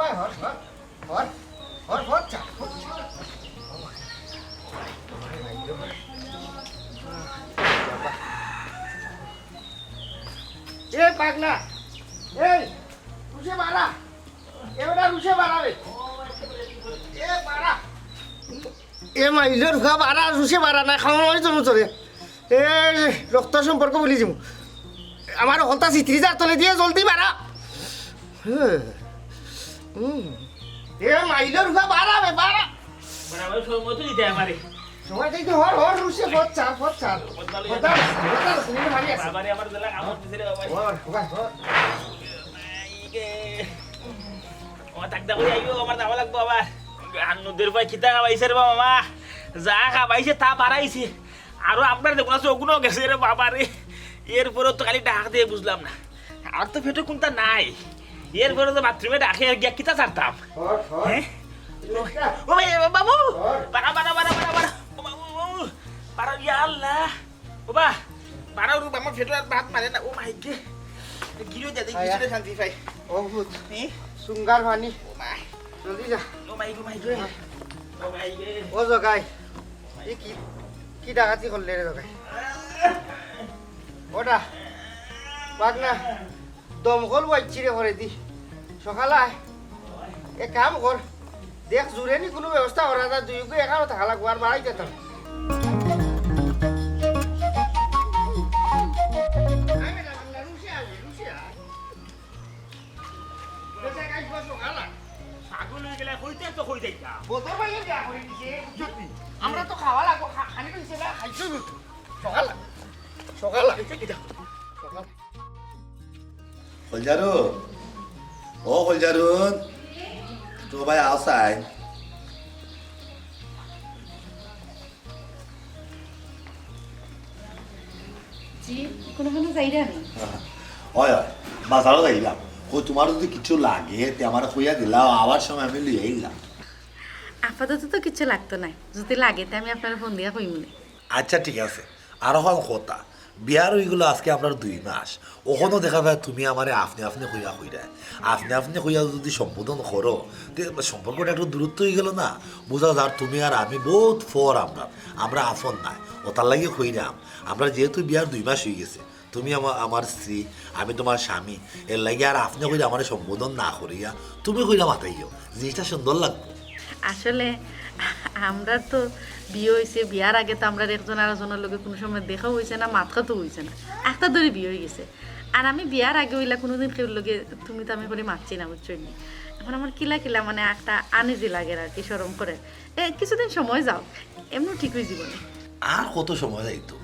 ভাই হর হর হর হর হর চা এ পাগলা এই রুষে মারা এবারে রুষে মারাবে এ মারা এ মাইলের ঘা মারা রুষে মারা না খাওয়া হয় তো চলে এ রক্ত সম্পর্ক বলি যাবো আমার হলতা চিত্রিজার তলে দিয়ে জলদি মারা এ মাইলের ঘা মারাবে মারা সময় তো দিতে আমারে সময় থেকে হর হর রুষে ফট চাল বাবারে আমার জেলা আমার দিছে রে বাবা হর হর ও তাক দাও আইও আমার দাও লাগবো আবার নদীর পাই খিতা খাবাইছে রে মামা যা খাবাইছে তা বাড়াইছে আরো আপনার দেখুন চোখগুলো গেছে রে বাবারে এরপরে তো খালি ডাক দিয়ে বুঝলাম না আর তো পেটে কোনটা নাই এরপরে তো বাথরুমে ডাকে গিয়া কিতা ছাড়তাম হ্যাঁ ও ভাই বাবু বাড়া বাড়া বাড়া বাড়া বাড়া ও বাবু বাড়া ইয়া আল্লাহ ও বা বাড়া রূপ আমার ফেটো আর ভাত মারে না ও মাই গে গিরো দে কিছু শান্তি পাই ও ভূত সুঙ্গার পানি ও মাই জলদি যা ও মাই গে ও মাই গে ও জগাই এই কি ডাকাতি করলে রে জগাই ওটা পাক না দমকল বাইছি রে করে দি সকালে এক কাম কর দেখ জুড়ে নি কোনো ব্যবস্থা করা যায় দুই গো এখানে থাকা লাগবো আর বাড়াই যেতাম আমরা তো খাওয়া লাগবো খানি তো হিসেবে খাইছো সকাল সকাল Koiljarun. Oh Koiljarun. Tuh bay outside. জি কোনো যাইরা নেই ওই বাজারও যাইলাম কই তোমার যদি কিছু লাগে তে আমার কইয়া দিলাও আবার সময় আমি লইয়া আইলাম আপাতত তো কিছু লাগতো না যদি লাগে তে আমি আপনার ফোন দিয়া কইমুনে আচ্ছা ঠিক আছে আর হল কথা বিয়ার ওইগুলো আজকে আপনার 2 মাস ওখানেও দেখা যায় তুমি আমারে আপনি কইয়া আপনি কইয়া যদি সম্বোধন করো তে সম্পর্কটা একটু দূরত্ব হয়ে গেল না বোঝা যার তুমি আর আমি বহুত ফর আমরা আফন নাই ও তার লাগে কইরাম আমরা যেহেতু বিয়ার 2 মাস হয়ে গেছে তুমি আমার স্ত্রী আমি তোমার স্বামী এর লাগে আর আপনি কইরা আমার সম্বোধন না করিয়া তুমি কইরা মাথাইও জিনিসটা সুন্দর লাগবে আসলে আমরা তো বিয়ে হয়েছে বিয়ার আগে তো আমরা একজন আরেকজনের লগে কোনো সময় দেখা হয়েছে না মাথা তো হয়েছে না একটা ধরে বিয়ে হয়ে গেছে আর আমি বিয়ার আগে হইলা কোনোদিন কেউ লগে তুমি তো আমি করে মারছি না বুঝছো এখন আমার কিলা মানে একটা আনিজি লাগে আর কি সরম করে কিছুদিন সময় যাও এমনি ঠিক হয়ে জীবনে আর কত সময় যাইতো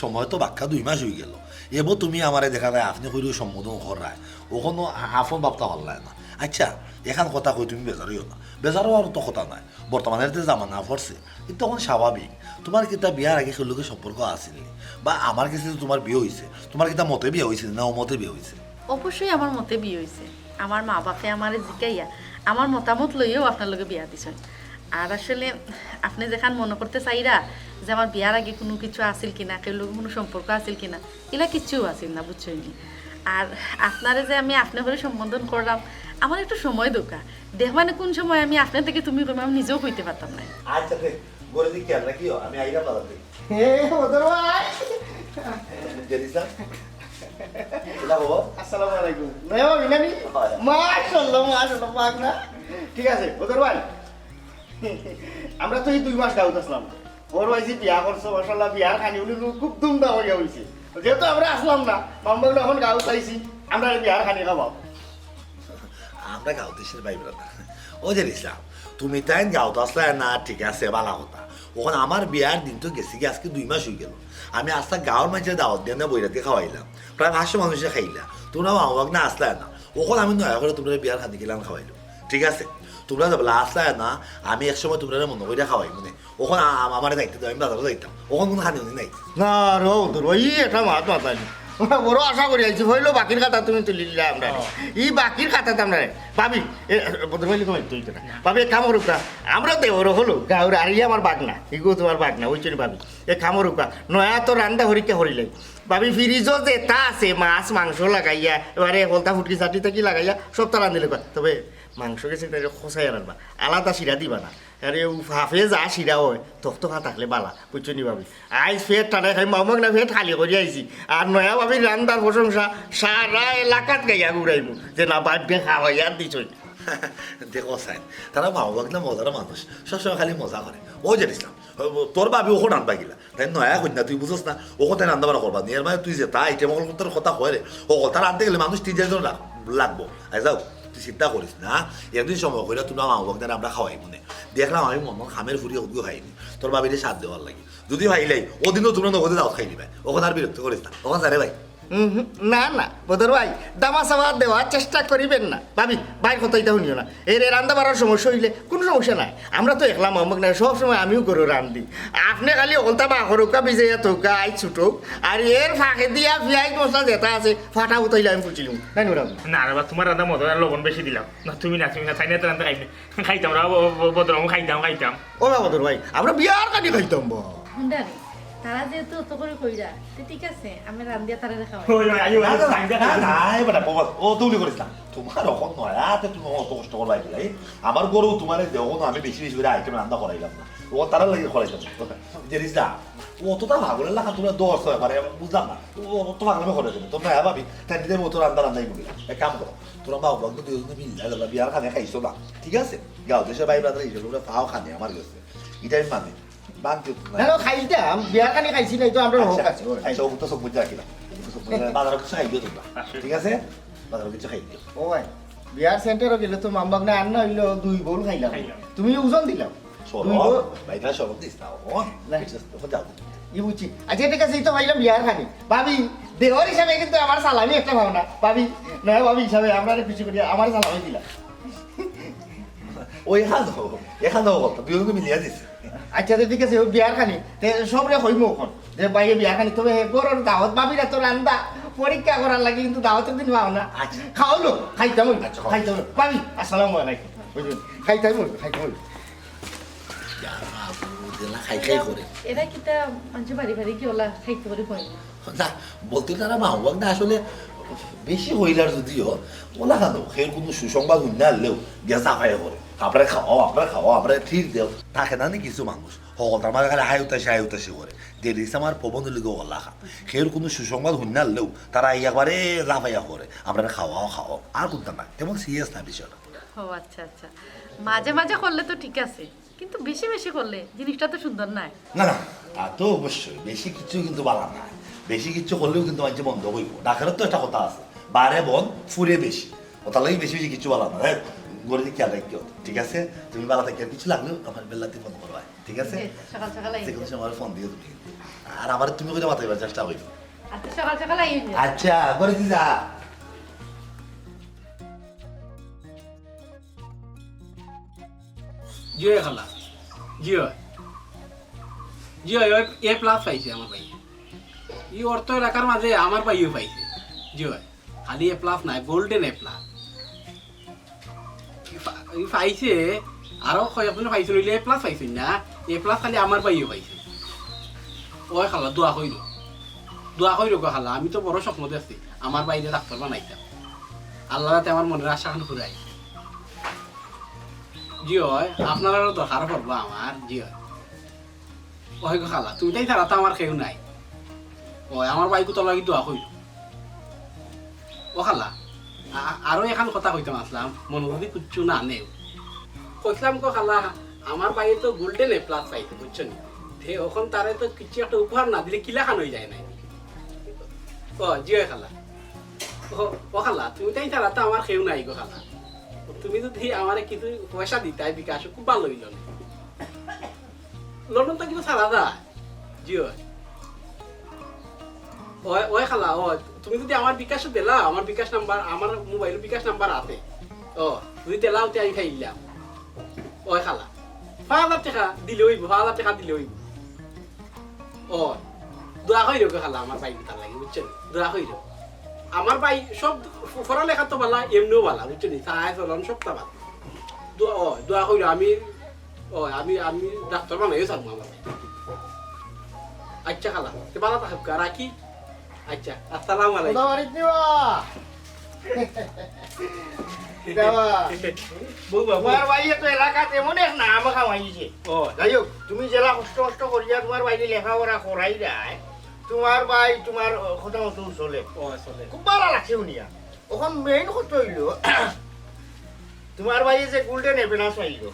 সময় তো বাক্কা 2 মাস হয়ে গেল এবার তুমি আমারে দেখা যায় আপনি কইলেও সম্বোধন করায় ওখানে আফন ভাবতা ভাল লাগে না আচ্ছা এখান কথা কই তুমি বেজারিও না বেজারও আর তো কথা নাই বর্তমানের যে জামানা পড়ছে এটা তখন স্বাভাবিক তোমার কিতা বিয়ার আগে সেই লোকের সম্পর্ক আসেনি বা আমার কাছে তোমার বিয়ে হয়েছে তোমার কিতা মতে বিয়ে হয়েছে না ও মতে বিয়ে হয়েছে অবশ্যই আমার মতে বিয়ে হয়েছে আমার মা বাপে আমার জিকাইয়া আমার মতামত লইয়াও আপনার লগে বিয়া দিছেন আর আসলে আপনি যেখান মনে করতে চাইরা যে আমার বিয়ার আগে কোনো কিছু আসিল কিনা কেউ লোক কোনো সম্পর্ক আসিল কিনা এলা কিচ্ছু আসিল না বুঝছইনি আর আপনারে যে আমি আপনার ঘরে সম্বোধন করলাম আমার একটু সময় দরকার দেখ মানে কোন সময় আমি আপনার থেকে তুমি করবো আমি নিজেও হইতে পারতাম না আচ্ছা বলে দি কেন রাখিও আমি আইরা পালাতে হে ওদর ভাই জেরিসা এলা বাবা আসসালামু আলাইকুম নয়া বিনানি মাশাআল্লাহ পাক না ঠিক আছে ওদর ভাই আমরা তো এই 2 মাস গাউত আসলাম ওর ওইসি বিয়া করছো মাশাআল্লাহ বিয়ার খানি উনি খুব ধুমধাম হইয়া হইছে যেহেতু আমরা আসলাম না মামবাগুলো এখন গাউত আইছি আমরা বিয়ার খানি খাবাও আমরা গাঁও দেশের ভাই ব্রাদার ও জেরিসা তুমি তাই গাঁও তো আসলে না ঠিক আছে ভালো কথা ওখানে আমার বিয়ার দিন তো গেছি আজকে 2 মাস হয়ে গেল আমি আস্তা গাঁৱৰ মানুষের দাওয়াত দিয়ে না বইরাতে খাওয়াইলাম প্রায় 500 মানুষে খাইলা তোমরা আমাক না আসলে না ওখানে আমি নয়া করে তোমরা বিয়ার খাদি গেলাম খাওয়াইলো ঠিক আছে তোমরা যাবলা আসলে না আমি একসময় তোমরা মনে করে খাওয়াই মানে ওখানে আমার দায়িত্ব আমি বাজারে যাইতাম ওখানে কোনো খানি নাই না রো তোর ওই একটা মাত মাতালি বড় আশা করি আইছি হইলো বাকির খাতা তুমি তুলি দিলে আমরা এই বাকির খাতাতে আমরা পাবি বদরমাইলি কমাই তুই না পাবি এক কামর উকা আমরা দেবর হলো গাঁর আর আমার বাঘ না এগুলো তোমার বাঘ না ওই জন্য পাবি এ কামর উকা নয়া তো রান্দা হরিকে হরিলাই ভাবি ফ্রিজও যে তা আছে মাছ মাংস লাগাইয়া এবারে হলতা ফুটকি চাটি টাকি লাগাইয়া সব তা রান্ধিলে তবে মাংস গেছে তাই খসাই রাখবা আলাদা শিরা দিবা না আরে হাফে যা শিরা হয় তখন ভাত থাকলে বালা বুঝছো নি ভাবি আইস ফের টানে খাই মামাক না ফের খালি করে আইছি আর নয়া ভাবি রান্দার প্রশংসা সারা এলাকাত গাইয়া ঘুরাইব যে না বাড়িতে খাওয়াইয়া দিছই দেখো সাইন তারা মা বাবা না মজার মানুষ সবসময় খালি মজা করে ও জানিস না তোর ভাবি ওখন রান্ধবা গিলা তাই নয়া কই না তুই বুঝছ না ওখন তাই রান্ধা বাড়া করবা নিয়ার মানে তুই যে তাই এটা মঙ্গল তোর কথা হয় রে ও তার রান্ধতে গেলে মানুষ 3-4 জন লাগবো আই যাও তুই চিন্তা করিস না একদিন সময় কইরা তুই মা বাবা আমরা খাওয়াই মনে দেখলাম আমি মন খামের ফুরি ওগুলো খাইনি তোর ভাবিরে সাথ দেওয়ার লাগে যদি ভাইলাই ওদিনও তোমরা নগদে দাও খাই নিবে ওখানে আর বিরক্ত করিস না ওখানে জানে ভাই না না বদর ভাই দামা সামা দেওয়ার চেষ্টা করিবেন না ভাবি ভাইয়ের কথা এটা শুনিও না এর রান্না বাড়ার সমস্যা হইলে কোনো সমস্যা নাই আমরা তো একলা মামক নাই সবসময় আমিও করে রান্ধি আপনি খালি ওলতা বাহরকা ভিজাইয়া থৌকা আই ছুটোক আর এর ফাঁকে দিয়া পিঁয়াজ মশলা যেটা আছে ফাটা উতাইলে আমি পুচিলাম তাই নো না রে বা তোমার রান্না মজা আর লবণ বেশি দিলাম না তুমি না চাই না তো রান্না খাইতাম বদর খাইতাম ও বা বদর ভাই আমরা বিয়ার কাটি খাইতাম বা হুন্ডারে তারা যেহেতু অত করে কইরা তো ঠিক আছে আমি রান্দিয়া তারা খাওয়াই ও তুলি করিস না তোমার এখন নয়াতে তুমি অত কষ্ট করবাই দিলাই আমার গরু তোমার দেও না আমি বেশি বেশি করে আইটেম রান্না করাইলাম না ও তারা লাগে করাইলাম জিনিস না ও অতটা ভাগলের লাগা তোমরা 10 হয় মানে বুঝলাম না ও অত ভাগলে করে দেবে তোমরা হ্যাঁ ভাবি তাই নিজের মতো রান্নাই করি এক কাম করো তোরা মা বাবা তো দুজনে মিলে বিয়ার খানে খাইছো না ঠিক আছে গাও দেশের ভাই ব্রাদার হিসেবে ওরা পাও খানে আমার কাছে এটাই মানে খাইতাম বিয়ার কানি খাইছি নাই তো আমরা হোক আছে বাজারে কিছু খাই দিও তোমরা ঠিক আছে বাজারে কিছু খাই দিও ও ভাই বিয়ার সেন্টারও গেলে তো মামবাগ না আন্না হইলো 2 বোল খাইলাম তুমি ওজন দিলাম ভাইটা সরব দিস না ও যাও ই বুঝছি আচ্ছা ঠিক আছে এই তো ভাইলাম বিয়ার খানি ভাবি দেহর হিসাবে কিন্তু আমার সালামি একটা ভাবনা ভাবি নয় ভাবি হিসাবে আমরা কিছু করি আমার সালামি দিলাম ওই এখানেও কথা দুজনে মিলিয়ে দিস আচ্ছা ঠিক আছে বিয়ার খানি সবরে হইম ওখন যে বাইরে বিয়ার খানি তবে গরর দাওয়াত ভাবিরা তো রান্দা পরীক্ষা করার লাগে কিন্তু দাওয়াতের দিন পাও না খাওয়ালো খাইতাম খাইতাম ভাবি আসসালামু আলাইকুম খাইতাম খাই খাই করে এরা কিতা মানুষ বাড়ি বাড়ি কি ওলা খাইতে পারে কই না বলতে তারা মা বাবা না আসলে বেশি হইলার যদিও ওলা খানো সেই কোনো সুসংবাদ শুনে আনলেও গেছা খাই করে আপনারা খাওয়া আপনারা ঠিক দেও থাকে না কিছু মানুষ সকল আমার খালি হাই উতাসি করে দেরিস আমার পবন লিগে ওলা খা সেই কোনো সুসংবাদ শুনে আনলেও তারা একবারে লাফাইয়া করে আপনারা খাওয়াও আর কোনটা না তেমন সিরিয়াস না বিষয়টা ও আচ্ছা আচ্ছা মাঝে মাঝে করলে তো ঠিক আছে কিন্তু বেশি বেশি করলে জিনিসটা তো সুন্দর নয় না তা তো অবশ্যই বেশি কিছু কিন্তু বালা না বেশি কিছু করলেও কিন্তু মানুষ বন্ধ হইব ডাকারের তো একটা কথা আছে বারে বন ফুরে বেশি ওটার লাগে বেশি কিছু বালা না হ্যাঁ গড়ে দিয়ে খেয়াল রাখতে ঠিক আছে তুমি বালা থেকে কিছু লাগলেও আমার বেলাতে ফোন করবা ঠিক আছে সকাল সকাল যে কোনো সময় ফোন দিও তুমি আর আমার তুমি করে মাথায় চেষ্টা হইব আচ্ছা সকাল সকাল আইও আচ্ছা করে দিদা জিও খালা জিও এ প্লাস পাইছে আমার ভাই ই অর্থ এলাকার মাঝে আমার ভাইও পাইছে জিও খালি এ প্লাস নাই গোল্ডেন এ প্লাস পাইছে আরো কয়েকজনে পাইছে নইলে এ প্লাস পাইছে না এ প্লাস খালি আমার ভাইও পাইছে ওই খালা দোয়া কইল খালা আমি তো বড় স্বপ্ন দেখছি আমার বাইরে ডাক্তার বানাইতাম আল্লাহ রাতে আমার মনের আশা খান ফুরাই জিও আপনারও দরকার পড়বো আমার জিও ওই খালা তুমি তাই তারা তো আমার কেউ নাই ওই আমার বাইকও তো লাগি দোয়া কইল ও খালা আরো এখন কথা কইতাম আসলাম মনে যদি কুচ্ছু না নেও কইলাম কো খালা আমার বাইরে তো গোল্ডেন এ প্লাস পাইছে বুঝছো নি ওখান তারে তো কিছু একটা উপহার না দিলে কিলা খান হয়ে যায় নাই ও জিও খালা ও খালা তুমি তাই তারা তো আমার কেউ নাই গো খালা তুমি যদি আমার কিছু পয়সা দিতাই বিকাশ খুব ভালো হইল লন্ডন তো কিন্তু সারা দা জিও ওই খালা তুমি যদি আমার বিকাশ দিলা আমার বিকাশ নাম্বার আমার মোবাইলের বিকাশ নাম্বার আছে যদি দিলাও তে আমি খাইলাম ওই খালা 5,000 টাকা দিলে হইব 5,000 টাকা দিলে হইব দোয়া কইরো খালা আমার ভাই তার লাগে বুঝছেন দোয়া কইরো আমার ভাই সব পড়ালেখা তো ভালো এমনিও ভালো বুঝছেন সাহায্য চলন সবটা ভালো দোয়া কইরো আমি ডাক্তার বানাইও চালবো আমার আচ্ছা খালা ভালো থাকুক রাখি আচ্ছা আসসালামু আলাইকুম দেওয়া বউ বাবু তোমার ভাইয়ে তো এলাকাতে এমন এক নাম খাওয়াইছে ও যাই হোক তুমি জেলা কষ্ট করিয়া তোমার বাইরে লেখাপড়া করাই দেয় তোমার ভাই তোমার কথা মতো চলে ও চলে খুব ভালো লাগছে শুনিয়া ওখান মেইন কথা হইল তোমার ভাইয়ে যে গোল্ডেন এভিডেন্স পাইল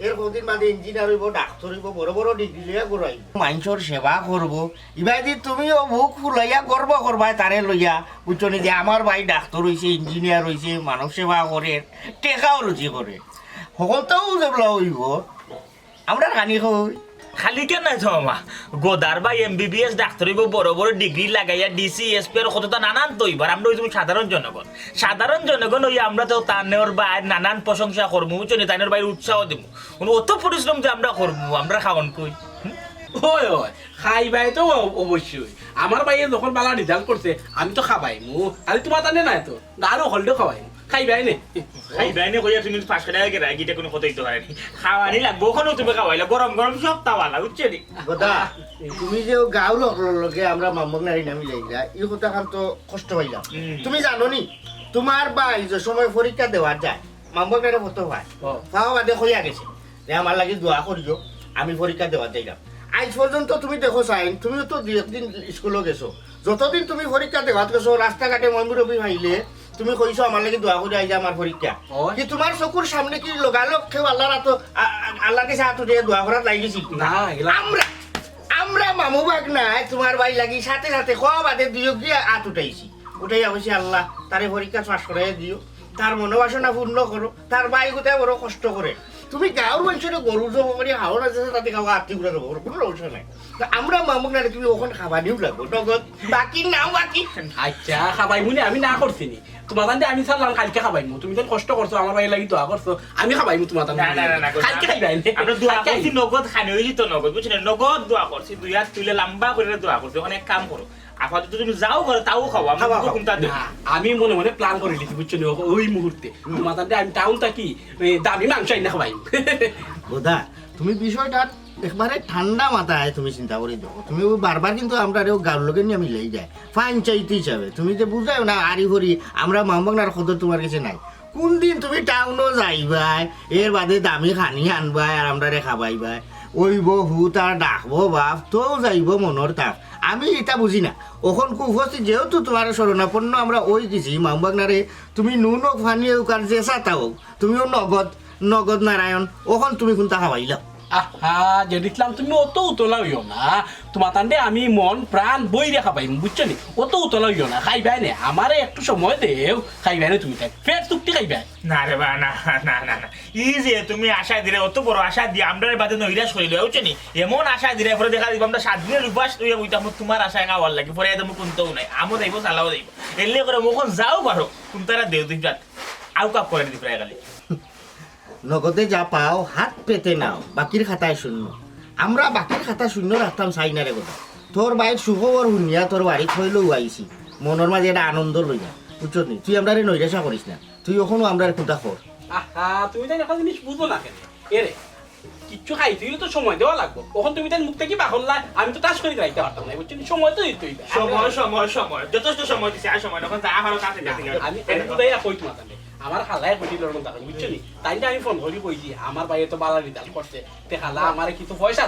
এর কদিন বাদে ইঞ্জিনিয়ার হইব ডাক্তার হইব বড় বড় ডিগ্রি লইয়া গড়াইব মানুষের সেবা করব ইবাদি তুমিও বুক ফুলাইয়া গর্ব করবা তারে লইয়া বুঝছনি যে আমার ভাই ডাক্তার হইছে ইঞ্জিনিয়ার হইছে মানব সেবা করে টেকাও রুচি করে সকলটাও যেগুলা হইব আমরা কানি কই খালি কেন নাই মা গোদার বা এমবিবিএস ডাক্তার হইব বড় বড় ডিগ্রি লাগাইয়া ডিসি এসপি এর কতটা নানান তো এবার আমরা হইছি সাধারণ জনগণ হই আমরা তো তানের বাইর নানান প্রশংসা করবো বুঝছি তানের বাইরে উৎসাহ দিব অত পরিশ্রম যে আমরা করবো আমরা খাওয়ান কই ওই ওই খাইবাই তো অবশ্যই আমার ভাইয়ে যখন বালা রেজাল্ট করছে আমি তো খাবাই খালি তোমার জানে না তো আরো হলডে খাওয়াই খাইবাই নে খাইবাই নে কইয়া তুমি 500 টাকা গেরা গিটা কোনো কথাই তো পারেনি খাওয়ানি লাগবো ওখানেও তুমি খাওয়াইলা গরম গরম সব তাওয়ালা বুঝছি নি কথা তুমি যে গাঁও লগে আমরা মামক নারী নামি যাইলা এই কথা খান তো কষ্ট পাইলাম তুমি জানো নি তোমার ভাই যে সময় পরীক্ষা দেওয়া যায় মামক নারী কত হয় খাওয়া বাদে হইয়া গেছে যে আমার লাগি দোয়া করিও আমি পরীক্ষা দেওয়া যাইলাম আজ পর্যন্ত তুমি দেখো সাইন তুমিও তো দুই একদিন স্কুলে গেছো যতদিন তুমি পরীক্ষা দেওয়াত গেছো রাস্তাঘাটে ময়মুরবি ভাইলে তুমি কইছো আমার লাগি দোয়া করে আইজা আমার পরীক্ষা কি তোমার চকুর সামনে কি লগালগ কেউ আল্লাহর আল্লাহর কাছে হাত উঠিয়ে দোয়া করার লাগিয়েছি না আমরা মামু বাগ নাই তোমার ভাই লাগি সাথে সাথে খাওয়া বাদে দুই গিয়ে হাত উঠাইছি উঠাইয়া বলছি আল্লাহ তারে পরীক্ষা পাস করাই দিও তার মনোবাসনা পূর্ণ করো তার ভাই কোথায় বড় কষ্ট করে তুমি গাঁর মানুষের গরু জব করে হাওড় আছে তাতে খাওয়া আত্মীয় করে দেবো কোনো সমস্যা নাই আমরা মামুক না তুমি ওখানে খাবার দিও লাগবো নগদ বাকি নাও বাকি আচ্ছা খাবাই মুনি আমি না করছি নি তোমার জানতে আমি ছাড়লাম কালকে খাবাই তুমি তো কষ্ট করছো আমার ভাই লাগি দোয়া করছো আমি খাবাই তোমার কালকে খাইবাই আমরা দোয়া করছি নগদ খানি হইছি তো নগদ বুঝছেন নগদ দোয়া করছি দুই হাত তুলে লম্বা করে দোয়া করছি অনেক কাম করো আপাতত তুমি যাও করে তাও খাও আমি মনে মনে প্ল্যান করে লিখি বুঝছো ওই মুহূর্তে তোমার জানতে আমি টাউন থাকি দামি মাংস আইনা খাবাই বোধা তুমি বিষয়টা একবারে ঠান্ডা মাথায় তুমি চিন্তা করে দেখো তুমি বারবার কিন্তু আমরা গাঁর লোকের নিয়ে মিলেই যায় ফাইন চাইতে হিসাবে তুমি যে বুঝাও না আরি ভরি আমরা মামবাংনার খবর তোমার কাছে নাই কোন দিন তুমি টাউনও যাইবাই এর বাদে দামি খানি আনবাই আর আমরা খাবাইবাই ওইব হুত আর ডাকবো বাপ তো যাইব মনের তাপ আমি এটা বুঝি না ওখন কুফস্তি যেহেতু তোমার শরণাপন্ন আমরা ওই গেছি মামবাগনারে তুমি নুন হোক ফানি হোক আর যে চাতা হোক তুমিও নগদ নারায়ণ ওখন তুমি কোনটা খাওয়াইলা আহা যে দেখলাম তুমি অত উতলা হইও না তোমার তান্ডে আমি মন প্রাণ বই রেখা পাইম বুঝছো নি অত উতলা হইও না খাইবাই নে আমারে একটু সময় দেও খাইবাই না তুমি তাই ফের চুক্তি খাইবাই না রে বা না না না না ই যে তুমি আশা দিলে অত বড় আশা দিয়ে আমরা বাদে নৈরাশ করিল বুঝছো নি এমন আশা দিলে পরে দেখা দিব আমরা 7 দিনের উপাস তুই বুঝতাম তোমার আশায় খাওয়ার লাগে পরে একদম কোনটাও নাই আমও যাইব চালাও যাইব এলে করে মুখন যাও পারো কোনটারা দেও তুই যাত আউ কাপ করে দি প্রায় গালি নগদে যা পাও হাত পেতে নাও বাকির খাতায় শূন্য আমরা বাকির খাতা শূন্য রাখতাম চাই না রে কথা তোর বাইর সুখবর শুনিয়া তোর বাড়ি থইলেও আইছি মনের মাঝে একটা আনন্দ লইয়া বুঝছো নি তুই আমরা নৈরাশা করিস না তুই ওখানেও আমরা কোনটা কর আহা তুমি তাই একটা জিনিস বুঝো না কেন এরে কিচ্ছু খাই তুই তো সময় দেওয়া লাগবে ওখান তুমি তাই মুখ থেকে বাহল্লা আমি তো টাচ করে রাখতে পারতাম না বুঝছো সময় তো দিতেই সময় যথেষ্ট সময় দিছে আর সময় যখন যা হারো কাছে যাতে আমি এটাই কই তোমার তাহলে আমার খালায় কইটি লড়ন থাকে বুঝছো নি তাই আমি ফোন করি কইছি আমার ভাই তো বালা রিজাল্ট করছে তে খালা আমারে কিছু পয়সা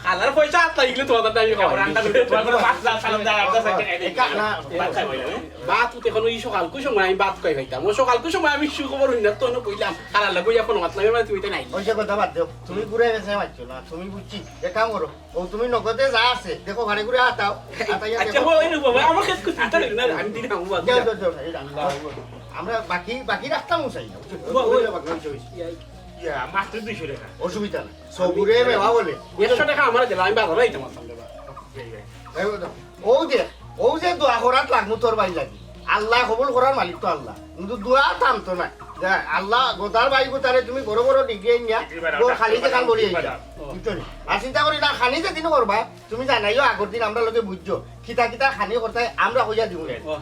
খালার পয়সা আত লাগিলে তোমার আমি বাত উঠে কোনো ই সকালকু সময় আমি বাত কই ভাইতাম ও সকালকু সময় আমি সুখবর হইনা তো কইলাম খালার লাগি এখন মাত লাগে মানে তুই তো নাই ওই কথা বাদ দেও তুমি ঘুরে গেছে মারছো না তুমি বুঝছি এক কাম করো ও তুমি নগদে যা আছে দেখো ঘরে ঘুরে আতাও আচ্ছা ওই বাবা আমার কাছে কিছু দিতে না আমি দিনা হুয়া আমরা বাকি রাখতাম চাই না মাত্র 200 টাকা অসুবিধা না সবুরে মেওয়া বলে 100 টাকা আমার দিলাম আমি বাজারে আইতাম আসলে ও যে দোয়া করাত লাগবো তোর বাড়ি লাগি আল্লাহ কবুল করার মালিক তো আল্লাহ কিন্তু দোয়া থামতো না আল্লাহ গোদার বাড়ি গোতারে তুমি বড় বড় ডিগ্রি নিয়া খালিতে খান বলি আর চিন্তা করি না খানি যে দিন করবা তুমি জানাইও আগর দিন আমরা লোকে বুঝছো খিতা খিতা খানি করতে আমরা হইয়া দিব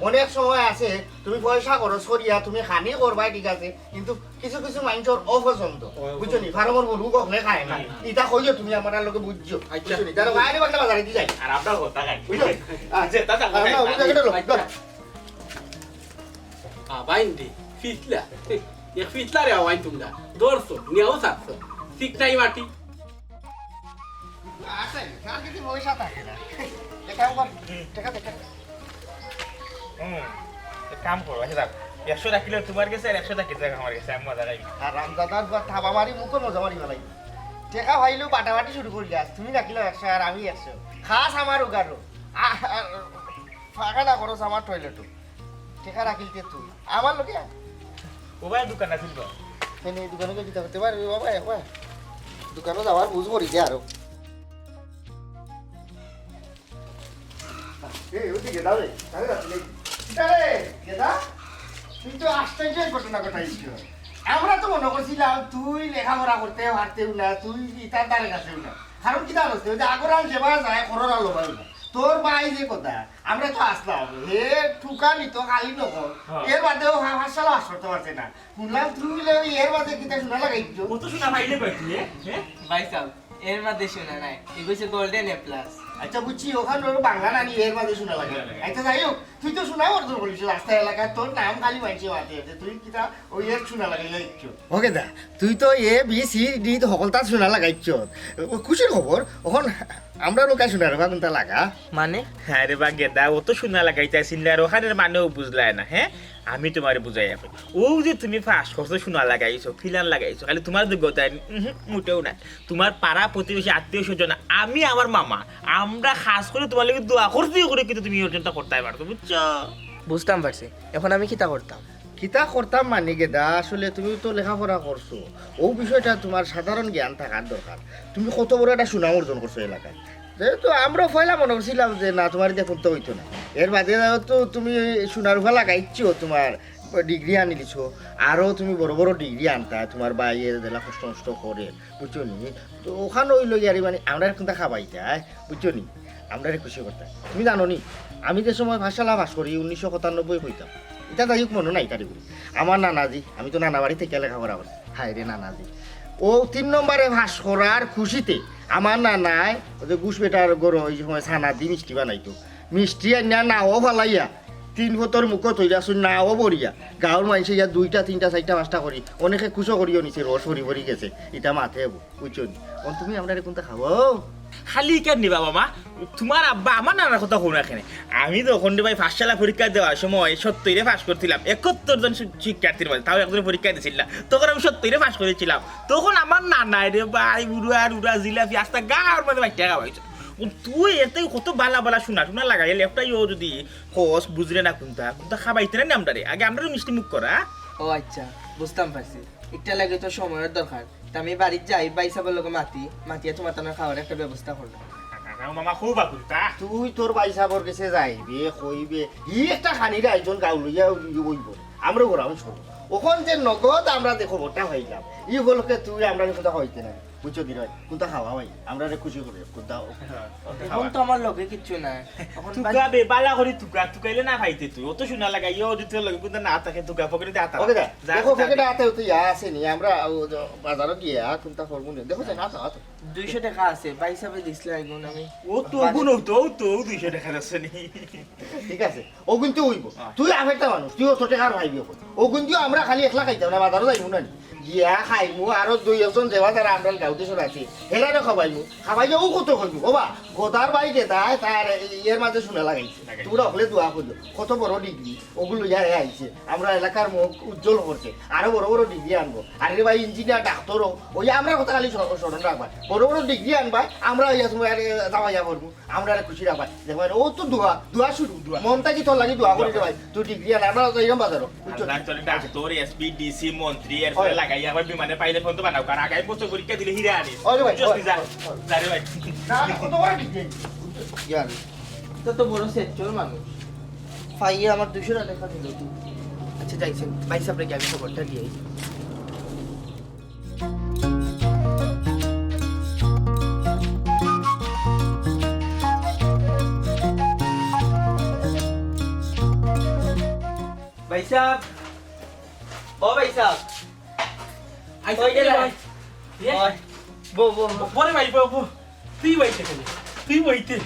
অনেক সময় আছে তুমি পয়সা খরচ করিয়া তুমি খানি করবা ঠিক আছে কিন্তু কিছু কিছু মানুষের অপছন্দ বুঝছো নি ফার্মর গরু কখলে খায় না ইটা কইও তুমি আমার লোকে বুঝছো বুঝছো নি তার বাইরে বাংলা বাজারে দি যাই আর আপনার কথা গাই বুঝছো আচ্ছা দাদা বাইন্দি ফিটলা এক ফিতলারে হওয়াই তোমরা ধরছো নিয়েও ছাড়ছো ঠিক নাই মাটি আছে কার কিছু পয়সা থাকে না দেখাও কর টাকা দেখা এক কাম করো আচ্ছা দাও 100 টাকা কিলো তোমার কাছে আর 100 টাকা কিলো আমার কাছে আমি মজা লাগবে আর রামদাদার বা থাবা মারি মুখে মজা মারি ভালাই টাকা ভাইলেও বাটাবাটি শুরু করি গাছ তুমি রাখিলে 100 আর আমি 100 খাস আমার উগারো ফাঁকা না করো আমার টয়লেটও টাকা রাখিলতে তুই আমার লোকে ও ভাই দোকান আছে তো এনে দোকানে গিয়ে দিতে করতে পারবি বাবা একবার দোকানে যাওয়ার বুঝ করি যে আরো এই ওদিকে দাও রে আরে রাখলে আরে কেদা তুই তো আশ্চর্য ঘটনা ঘটাইছিস আমরা তো মনে করছিলাম তুই লেখাপড়া করতে পারতেও না তুই ইতার দ্বারে কাছেও না কারণ কি জানো যে আগরান যেবা যায় করোনা লোবাই না তোর ভাই যে কথা আমরা তো আসলাম হে ঠুকা নিত খালি নকর এর বাদেও হাসালা হাস করতে পারছে না শুনলাম তুই এর বাদে কিতা শোনা লাগাইছো কত শোনা পাইলে পাইছি হ্যাঁ ভাই সাহেব এর মধ্যে শোনা নাই এগুলো গোল্ডেন এ প্লাস আচ্ছা বুঝছি ওখানে ওর বাংলা নানি এর মাঝে শোনা লাগে আচ্ছা যাই হোক তুই তো শোনা অর্জন করিস রাস্তা এলাকায় তোর নাম খালি মানছে মাতে তুই কিতা ওই এর শোনা লাগাই যাইছ ওকে দা তুই তো এ বি সি ডি তো সকল তার শোনা লাগাইছ খুশির খবর ওখন আমরা লোকা শোনা রাখা কোনটা লাগা মানে হ্যাঁ রে বা গেদা ও তো শোনা লাগাইতেছিল আর ওখানের মানেও বুঝলাই না হ্যাঁ আমি তোমারে বুঝাই এখন ও যে তুমি ফার্স্ট করছো শোনা লাগাইছো ফিলান লাগাইছো খালি তোমার যোগ্যতা মোটেও নাই তোমার পাড়া প্রতিবেশী আত্মীয় স্বজন আমি আমার মামা আমরা খাস করে তোমার লাগে দোয়া করতে করে কিন্তু তুমি অর্জনটা করতে পারতো বুঝছো বুঝতাম পারছি এখন আমি কিতা করতাম কিতা করতাম মানে গেদা আসলে তুমি তো লেখাপড়া করছো ও বিষয়টা তোমার সাধারণ জ্ঞান থাকার দরকার তুমি কত বড় একটা সুনাম অর্জন করছো এলাকায় যেহেতু আমরা পয়লা মনে করছিলাম যে না তোমার দেখুন তো হইতো না এর বাদে তো তুমি সোনার উফা লাগাইছো তোমার ডিগ্রি আনি দিছো আরও তুমি বড় বড় ডিগ্রি আনতা তোমার বাইয়ের জেলা কষ্ট নষ্ট করে বুঝছো নি তো ওখানে ওই লই আর মানে আমরা কিন্তু খাবাইতাই বুঝছো নি আমরা খুশি করতাম তুমি জানো নি আমি যে সময় ভাষালা ভাস করি 1997 হইতাম এটা যাই হোক মনে নাই কারিগরি আমার নানাজি আমি তো নানা বাড়ি থেকে লেখাপড়া করি হায় রে নানাজি ও 3 নম্বরে ভাস করার খুশিতে আমার নানায় ওই যে গুস বেটার গরু ওই সময় ছানা দি মিষ্টি বানাইতো মিষ্টি আনিয়া নাও ফালাইয়া 3 ফতর মুখ তৈরি আসুন নাও বরিয়া গাঁৱৰ মানুষে ইয়া 2টা 3টা 4টা 5টা করি অনেকে খুশো করিও নিছে রস ভরি ভরি গেছে এটা মাথে হবো বুঝছো নি তুমি আমরা কোনটা খাবো খালি কেন নিবা মামা তোমার আব্বা আমার নানার কথা শুনে রাখেনি আমি তো ওখানে ভাই ফার্স্টশালা পরীক্ষা দেওয়ার সময় 70-এ পাস করছিলাম 71 জন শিক্ষার্থীর মধ্যে তাও একজনের পরীক্ষা দিয়েছিলাম তখন আমি 70-এ পাস করেছিলাম তখন আমার নানাই রে ভাই উড়া জিলাপি আস্তা গাঁর মধ্যে ভাই টাকা পাইছো তুই এতে কত বালা বালা শোনা লাগাই লেফটাই ও যদি খোঁজ বুঝলে না কোনটা খাবাইতে না আমদারে আগে আমরা মিষ্টি মুখ করা ও আচ্ছা বুঝতাম পারছি একটা লাগে তো সময়ের দরকার তা আমি বাড়ির যাই বাই সাহেবের লোক মাতিয়ে তোমার তার খাওয়ার একটা ব্যবস্থা করলাম মামা খুব আকুলতা তুই তোর বাইসাবর কাছে যাইবে কইবে ই একটা খানির আয়োজন গাঁও লইয়া বইব আমরা ওরাও ছোট ওখান যে নগদ আমরা দেখো ওটা হইলাম ই বলকে তুই আমরা কোথা হইতে না বুঝছো দিন কোথা খাওয়া ভাই আমরা খুশি করি কোথা এখন তো আমার লোকে কিচ্ছু নাই এখন তুকা বে বালা করি তুকাইলে না খাইতে তুই অত শোনা লাগাই ইও দিতে লাগে কোনটা না থাকে তুকা পকেটে আতা ওকে দেখো পকেটে আতা তো ইয়া আছে নি আমরা বাজারে গিয়া কোনটা করব না দেখো না আতা 200 টাকা আছে বাই সাহেব দিছলে এখন আমি ও তো গুণ তো 200 টাকা আছে নি ঠিক আছে ও কিন্তু হইব তুই আরেকটা মানুষ তুই অত টাকা ভাইবি ও কিন্তু আমরা খালি একলা খাইতাম না বাজারে যাইমু না গিয়া খাইমু আর 2 যেবা তারা আমরা গাউতে সব আছে হেলারে খাবাইমু খাবাই ও কত খাইমু ওবা গোদার বাইকে তাই তার এর মাঝে শুনে লাগাইছে তোরা হলে দোয়া করলো কত বড় ডিগ্রি ওগুলো ইয়া আইছে আমরা এলাকার মুখ উজ্জ্বল করছে আরো বড় বড় ডিগ্রি আনবো আর রে ভাই ইঞ্জিনিয়ার ডাক্তারও ওই আমরা কথা খালি স্মরণ রাখবা বড় বড় ডিগ্রি আনবা আমরা ইয়া সময় যাওয়া যা করবো আমরা খুশি রাখবা দেখবা ও তো দোয়া শুরু মনটা কি তোর লাগি দোয়া করি রে ভাই তুই ডিগ্রি আন আমরা যাইলাম বাজারও তোর এসপিডিসি মন্ত্রী এর পরে লাগাই আবার বিমানে পাইলে ফোন তো বানাও কারণ আগে বছর পরীক্ষা দিলে হিরে আনি ওরে ভাই যা রে ভাই না কত বড় ডিগ্রি ইয়ার তো বড় সেচর মানুষ ফাইয়া আমার 200 টাকা দিল তুই আচ্ছা যাইছেন ভাই সাহেব রে আমি খবরটা দিয়ে ভাই সাহেব ও ভাই সাহেব ওই গেলে ভাই বো বরে ভাই বো তুই বইতে তুই বইতে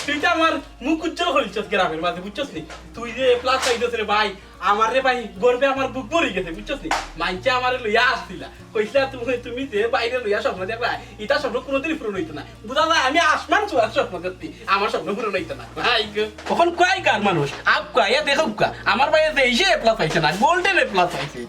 তুই তো আমার মুখ উজ্জ্বল করিস গ্রামের মাঝে বুঝছস নি তুই যে প্লাস পাইছস রে ভাই আমার রে ভাই গর্বে আমার বুক ভরে গেছে বুঝছস নি মাইনছে আমার লইয়া আসছিলা কইছিলা তুমি যে বাইরে লইয়া স্বপ্ন দেখলা এটা স্বপ্ন কোনোদিনই পূরণ হইতো না বুঝা যায় আমি আসমান ছোঁয়ার স্বপ্ন দেখতি আমার স্বপ্ন পূরণ হইতো না ভাই কখন কয় কার মানুষ আপ কয়া দেখো কা আমার ভাইয়ে যে এসে প্লাস পাইছে না গোল্ডেন প্লাস পাইছে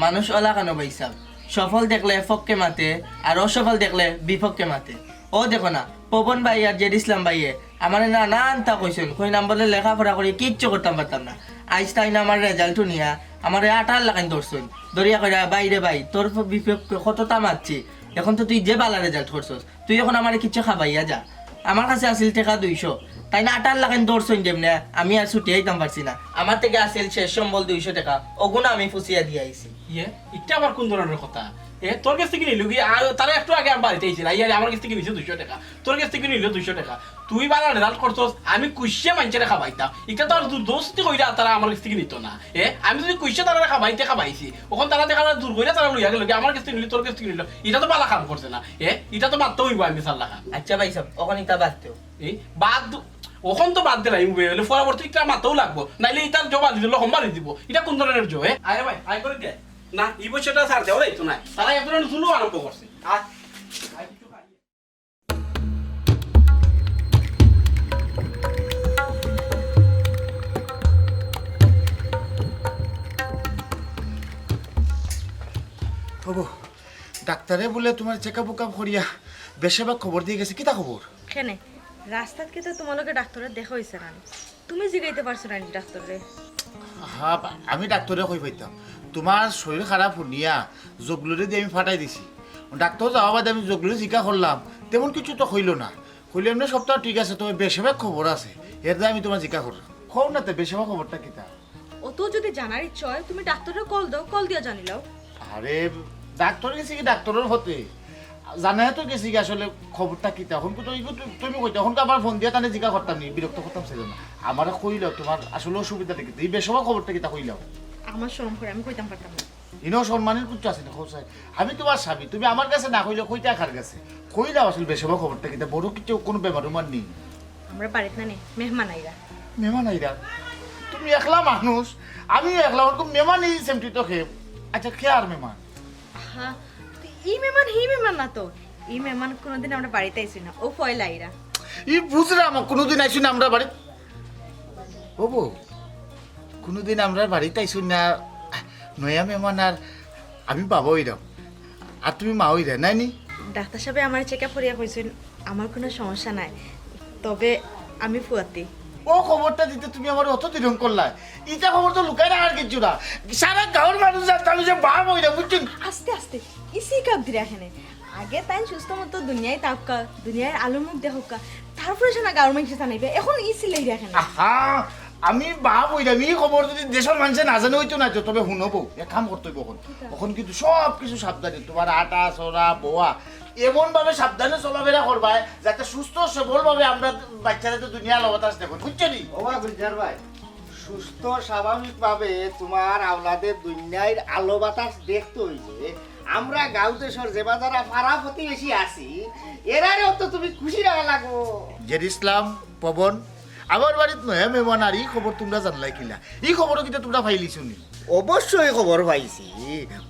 মানুষ ওলা কেন ভাইসাব সফল দেখলে ফককে মাতে আর অসফল দেখলে বিপক্ষে মাতে ও দেখো না পবন ভাই আর জেড ইসলাম ভাইয়ে আমার নানানটা কইছেন কই নাম বলে লেখাপড়া করি কিচ্ছু করতাম পারতাম না আইস তাই না আমার রেজাল্টও নিয়া আমার 8 লাগাইন ধরছেন দরিয়া কইরা বাইরে ভাই তোর বিপক্ষে কতটা মারছি এখন তো তুই যে বালা রেজাল্ট করছস তুই এখন আমার কিচ্ছু খাবাইয়া যা আমার কাছে আসিল টাকা 200 তাই না 8 লাগাইন ধরছেন যেমনে আমি আর ছুটি আইতাম পারছি না আমার থেকে আসিল শেষ সম্বল 200 টাকা ওগুলো আমি ফুসিয়া দিয়ে আইছি এটা আবার কোন ধরনের কথা তোর কাছ থেকে নিল কি তারা একটু আগে আমার বাড়িতে এসেছিল আমার কাছ থেকে নিছে 200 টাকা তোর কাছ থেকে নিল 200 টাকা তুই বালা রেজাল্ট করছস আমি কুইশে মাইনছে খাবাইতাম এটা তো আর দোস্তি কইরা তারা আমার কাছ থেকে নিত না আমি যদি কুইশে তারা খাবাইছি ওখান তারা দেখা দূর কইরা তারা লইয়া গেল আমার কাছ থেকে নিল তোর কাছ থেকে নিল এটা তো বালা কাম করছে না এটা তো বাদতে হইব আমি সাল্লাহ আচ্ছা ভাই সব ওখানে তা বাদতেও বাদ ওখান তো বাদ দিলাই হলে পরবর্তী এটা মাথাও লাগবো নাইলে এটার জমা দিল সম্মানি দিব এটা কোন ধরনের জো আরে ভাই আয় করে দে না এই বছরটা ছাড় দেওয়া তো নাই তারা এক ধরনের চুলো আরম্ভ করছে হবো ডাক্তারে বলে তোমার চেকআপ উকাপ করিয়া বেশিরভাগ খবর দিয়ে গেছে কিতা খবর কেনে রাস্তাত কে তো তোমালোকে ডাক্তারের দেখা হইছে না তুমি জিগাইতে পারছো না ডাক্তারে হ্যাঁ আমি ডাক্তারে কই পাইতাম তোমার শরীর খারাপ শুনিয়া জগলুরে দিয়ে আমি ফাটাই দিছি ডাক্তার যাওয়া বাদে আমি জগলুরে জিজ্ঞা করলাম তেমন কিছু তো হইল না হইলে এমনি সপ্তাহ ঠিক আছে তোমার বেশিরভাগ খবর আছে এর দ্বারা আমি তোমার জিজ্ঞা করলাম খবর না তো বেশিরভাগ খবরটা কিতা ও তো যদি জানার ইচ্ছা হয় তুমি ডাক্তারের কল দাও কল দিয়া জানিলাও আরে ডাক্তার গেছি কি ডাক্তারের হতে জানাই তো গেছি কি আসলে খবরটা কি তখন তো তুমি কই তখন আবার ফোন দিয়ে তাহলে জিজ্ঞা করতাম নি বিরক্ত করতাম ছিল না আমার কইলাও তোমার আসলে অসুবিধাটা কি এই বেশিরভাগ খবরটা কিতা কইলাও আমার শরম করে আমি কইতাম পারতাম না ইনো সম্মানের কিছু আছে না খোঁজ আমি তোমার স্বামী তুমি আমার কাছে না কইলে কইটা খার কাছে কইলাও আসলে বেশিরভাগ খবরটা কিতা বড় কিছু কোনো ব্যাপার উমার নেই আমরা বাড়িতে না নে মেহমান আইরা মেহমান আইরা তুমি একলা মানুষ আমি একলা ওরকম মেহমান এই সেমটি তো খেয়ে আচ্ছা খেয়ে আর মেহমান হ্যাঁ ই মেহমান না তো ই মেহমান কোনোদিন আমরা বাড়িতে আইছি না ও ফয়লা আইরা ই বুঝলাম কোনোদিন আইসুন না আমরা বাড়ি ও বউ কোনোদিন আমরা বাড়িতে আইসুন না নয়া মেহমান আর আমি বাবা ওইরাম আর তুমি মা ওইরা নাই নি ডাক্তার সাহেব আমার চেকআপ করিয়া কইছেন আমার কোনো সমস্যা নাই তবে আমি ফুয়াতি ও খবরটা দিতে তুমি আমার অত দিরম করলা ইটা খবর তো লুকাই রাখার কিছু না সারা গাঁয়ের মানুষ জানতে আমি যে বাপ ওইরা বুঝছেন আস্তে আস্তে ইসি কাপ দিরা এখানে আগে তাই সুস্থ মতো দুনিয়ায় তাপকা দুনিয়ার আলো মুখ দেখকা তারপরে সে না গার্মেন্টসে জানাইবে এখন ইসি লেই রাখেন আহা আমি বাপ ওইরা এই খবর যদি দেশের মানুষে না জানে হইতো না তবে শুনবো এক কাম করতে কখন কখন কিন্তু সব কিছু সাবধানে তোমার আটা সরা বোয়া এমন ভাবে সাবধানে চলাফেরা করবা যাতে সুস্থ সবল ভাবে আমরা বাচ্চারা তো দুনিয়া লবতাস দেখুন বুঝছেন ও গুলজার ভাই সুস্থ স্বাভাবিক ভাবে তোমার আওলাদের দুনিয়ার আলো বাতাস দেখতে হইছে আমরা গাঁও দেশের যে বাজারা ফারা প্রতিবেশী আছি এরারে তো তুমি খুশি রাখা লাগবো জের ইসলাম পবন আমার বাড়িতে নয়া মেহমান আর এই খবর তোমরা জানলাই কিনা এই খবরও কিন্তু তোমরা পাইলি শুনি অবশ্যই খবর পাইছি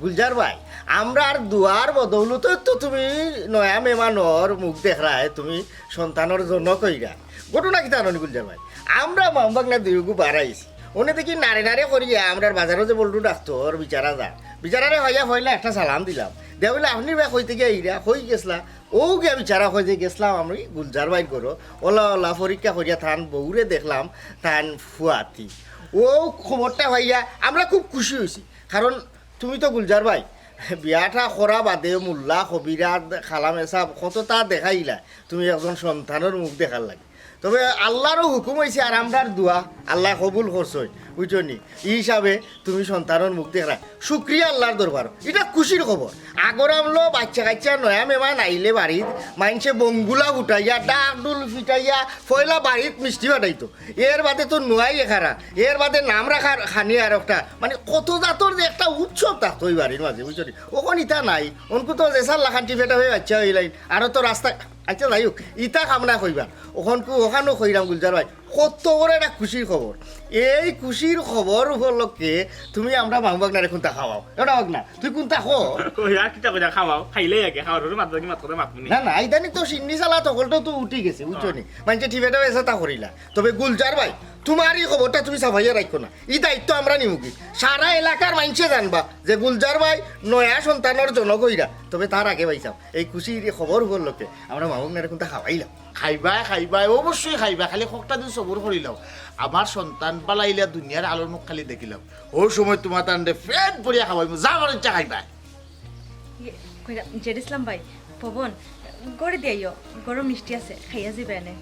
গুলজার ভাই আমরা আর দুয়ার বদৌলতে তো তুমি নয়া মেহমানর মুখ দেখায় তুমি সন্তানের জন্য কইরা ঘটনা কি জানো গুলজার ভাই আমরা মামবাগ না দুইগু বাড়াইছি উনি দেখি নারে নারে করিয়া আমরা বাজারও যে বলটু ডাক্তার বিচারা যা বিচারারে হইয়া হইলে একটা সালাম দিলাম দেয়া বলে আপনি ভাই কইতে গিয়ে ইরা হই গেছলা ও গিয়া বিচারা হইতে গেছিলাম আমি গুলজার বাইর করো ওলা ওলা পরীক্ষা করিয়া থান বউরে দেখলাম থান ফুয়াতি ও খবরটা হইয়া আমরা খুব খুশি হয়েছি কারণ তুমি তো গুলজার ভাই বিয়াটা করা বাদে মোল্লা কবিরা খালাম এসব কতটা দেখাইলা তুমি একজন সন্তানের মুখ দেখার লাগে তবে আল্লাহরও হুকুম হয়েছে আর আমরার দোয়া আল্লাহ কবুল করছই বুঝছো নি এই হিসাবে তুমি সন্তানের মুখ দেখা শুক্রিয়া আল্লাহর দরবার এটা খুশির খবর আগর আমলো বাচ্চা কাচ্চা নয়া মেমান আইলে বাড়িত মানুষে বঙ্গুলা উঠাইয়া ডাক ডুল ফিটাইয়া ফয়লা বাড়িত মিষ্টি ফাটাইতো এর বাদে তো নোয়াই এখারা এর বাদে নাম রাখার খানি আর একটা মানে কত জাতর যে একটা উৎসব থাকতো ওই বাড়ির মাঝে বুঝছো নি ওখানে ইটা নাই অনকু তো জেসার লাখান্টি ফেটা হয়ে বাচ্চা হইলাই আরও তো রাস্তা আচ্ছা যাই হোক ইটা কামনা কইবা ওখানেও কইরাম গুলজার ভাই কত বড় একটা খুশির খবর এই খুশির খবর উপলক্ষে তুমি আমরা মামু বাগনারে কোনটা খাওয়াও এটা হোক না তুই কোনটা খো আর কিতা কইরা খাওয়াও খাইলেই আগে খাওয়ার মাত কি মাত করে মাতনি না না ইদানি তো সিন্নি চালা তকলটাও তো উঠি গেছে বুঝছো নি মানে টিভেটাও এসে তা করিলা তবে গুলজার ভাই তোমার এই খবরটা তুমি সাফাইয়া রাখো না এই দায়িত্ব আমরা নিমুকি সারা এলাকার মানুষে জানবা যে গুলজার ভাই নয়া সন্তানের জনক হইরা তবে তার আগে পাইছাম এই খুশির খবর উপলক্ষে আমরা মামু বাগনারে কোনটা খাওয়াইলাম খাইবাই অবশ্যই খাইবা খালি খকটা দিন সবর করিলাম আমার সন্তান পালাইলা দুনিয়ার আলোর মুখ খালি দেখিলাম ওই সময় তোমার তান্ডে ফেট পড়িয়া খাওয়াইব যা আমার ইচ্ছা খাইবা জেড ইসলাম ভাই পবন গড়ে দিয়াইও গরম মিষ্টি আছে খাইয়া যাবে এনে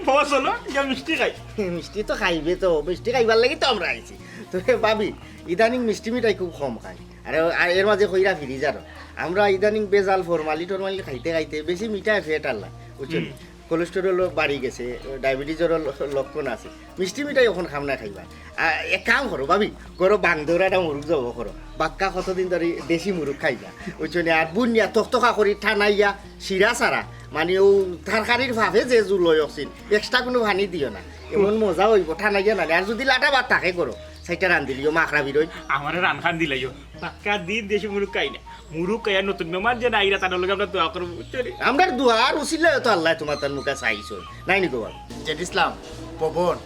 বস হলো ইয়া মিষ্টি খাই মিষ্টি তো খাইবে তো মিষ্টি খাইবার লাগি তো আমরা আইছি তো ভাবি ইদানিং মিষ্টি মিঠাই খুব কম খাই আর এর মাঝে কইরা ফিরি যার আমরা ইদানিং বেজাল ফরমালি খাইতে খাইতে বেশি মিঠাই ফেট আল্লাহ বুঝছেন কোলেস্টেরল বাড়ি গেছে ডায়াবেটিসের লক্ষণ আছে মিষ্টি মিঠাই এখন খাম না খাইবা এক কাম করো ভাবি করো বাংদৌরাটা মুরুখ যাব করো বাক্কা কতদিন ধরে দেশি মুরুখ খাইবা বুঝছেন আর বুনিয়া তকতকা করি ঠানাইয়া শিরা সারা মানে ও তরকারির ভাবে যে জুল আসছিল এক্সট্রা কোনো ভানি দিও না এমন মজা হইব ঠানাইয়া না আর যদি লাটা ভাত থাকে করো সেইটা রান দিলিও মাখরা বিরই আমার রান খান দিলাইও পাক্কা দিন দেশি মুরুখ খাই না মুরুখ খাইয়া নতুন মেমার যে নাইরা তার লগে আমরা দোয়া করব আমরা দুয়ার উচিলে তো আল্লাহ তোমার তার মুখে চাইছো নাই নি গোয়া জেড ইসলাম পবন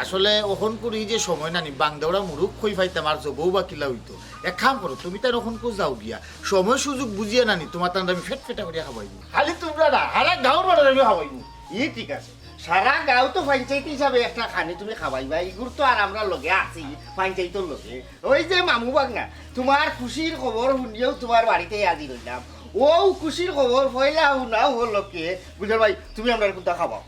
আসলে ওখন করি যে সময় নানি বাংদাওড়া মুরুখ খই ফাইতাম আর বউ বা কিলা হইতো এক কাম করো তুমি তার ওখন কো যাও গিয়া সময় সুযোগ বুঝিয়ে নানি তোমার তার আমি ফেট ফেটা করিয়া খাওয়াইব খালি তোমরা না হারা গাঁর বাড়ি আমি খাওয়াইব ই ঠিক আছে সারা গাঁও তো পঞ্চায়েত হিসাবে একটা খানি তুমি খাওয়াইবা ইগুর তো আর আমরা লগে আছি পঞ্চায়েতের লগে ওই যে মামু বাগনা তোমার খুশির খবর শুনিয়েও তোমার বাড়িতে আজি রইলাম ও খুশির খবর পয়লা শুনাও হলকে বুঝল ভাই তুমি আমরা কোনটা খাওয়াও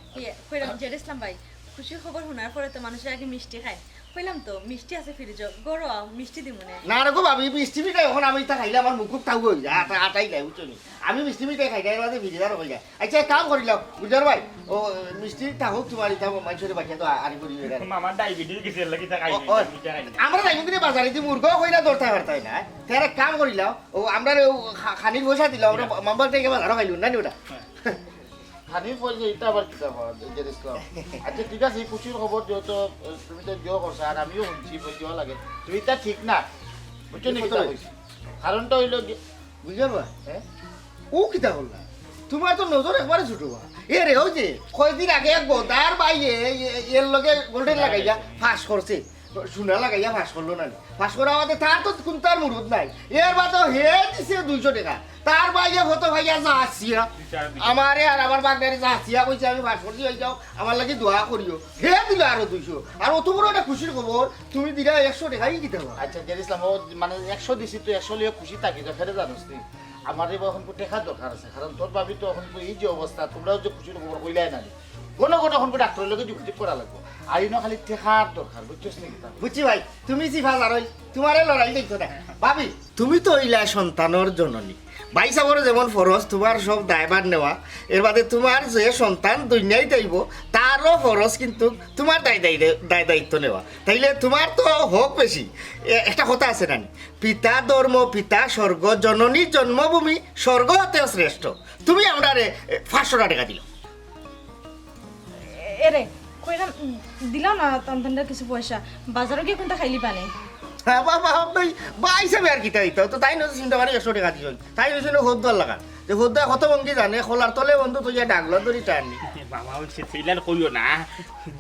কইলাম জেড ইসলাম ভাই খুশির খবর শোনার পরে তো মানুষের আগে মিষ্টি খায় কইলাম তো মিষ্টি আছে ফ্রিজ গরো মিষ্টি দিব না রকম আমি মিষ্টি মিঠাই এখন আমি তা খাইলে আমার মুখ তাও হয়ে যায় আটাই যায় বুঝছো নি আমি মিষ্টি মিঠাই খাই এর মাঝে ভিডিওর হয়ে যায় আচ্ছা এক কাম করিলাম বুঝার ভাই ও মিষ্টি থাকুক তোমার ইতা মানুষের বাচ্চা তো আরি করি মামার ডায়াবেটিস গেছে লাগি তা খাই আমরা যাই কিন্তু বাজারে দিয়ে মুরগো কইরা দরতা পারতাই না তার এক কাম করিলাম ও আমরা খানির পয়সা দিলাম আমরা মাম্বার থেকে বাজারও খাইলুন না নি ওটা খানির পয়সা এটা আবার কিতা জেড ইসলাম আচ্ছা ঠিক আছে এই খুশির খবর যেহেতু তুমি তো দিও করছো আর আমিও শুনছি বই দেওয়া লাগে তুমি তা ঠিক না বুঝছো নি কিতা কইছি কারণটা হইলো বুঝল ভাই হ্যাঁ ও কিতা করলা তোমার তো নজর একবারে ছুটো এ রে ওই যে কয়েকদিন আগে এক বোদার বাইয়ে এর লগে গোল্ডেন লাগাইয়া ফাঁস করছে সোনা লাগাইয়া ফাঁস করলো না ফাঁস করা আমাদের তার তো কোন তার মুরুদ নাই এর বা তো হে দিছে 200 টাকা তার বাইয়ে হতো ভাইয়া যা আসিয়া আমারে আর আমার বাগদারে যা আসিয়া কইছে আমি ফাঁস করছি হয়ে যাও আমার লাগে দোয়া করিও হে দিল আরো 200 আর অত বড় একটা খুশির খবর তুমি দিলা 100 টাকাই দিতে হবে আচ্ছা জেড ইসলাম ও মানে 100 দিছি তো 100 লিয়ে খুশি থাকি তো ফেরে জানোস তুই আমার এখন টেকা দরকার আছে কারণ তোর ভাবি তো এখন এই যে অবস্থা তোমরাও যে খুশির খবর কইলাই না কোন এখন ডাক্তারের লগে যোগাযোগ করা লাগবে আর ইনো খালি টেকার দরকার বুঝছিস নাকি বুঝছি ভাই তুমি সিফা জারই তোমারে লড়াই দেখছো না ভাবি তুমি তো ইলা সন্তানের জননী ভাই সাবর যেমন ফরজ তোমার সব দায়ভার নেওয়া এর বাদে তোমার যে সন্তান দুনিয়ায় যাইব তারও ফরজ কিন্তু তোমার দায়িত্ব নেওয়া তাইলে তোমার তো হক বেশি একটা কথা আছে না পিতা ধর্ম পিতা স্বর্গ জননী জন্মভূমি স্বর্গ হতেও শ্রেষ্ঠ তুমি আমরা 500 টাকা দিল এরে কইলাম দিলাম না তন্তনটার কিছু পয়সা বাজারে গিয়ে কোনটা খাইলি পানে হ্যাঁ বাবা ভাই বা হিসাবে আর কিতা দিত তো তাই নয় চিন্তা করে 100 টাকা দিল তাই নয় হোদ দর লাগা যে হোদ কত ভঙ্গি জানে খোলার তলে বন্ধু তো ইয়া ডাকলো ধরি টাননি মামা হচ্ছে সেইলার কইও না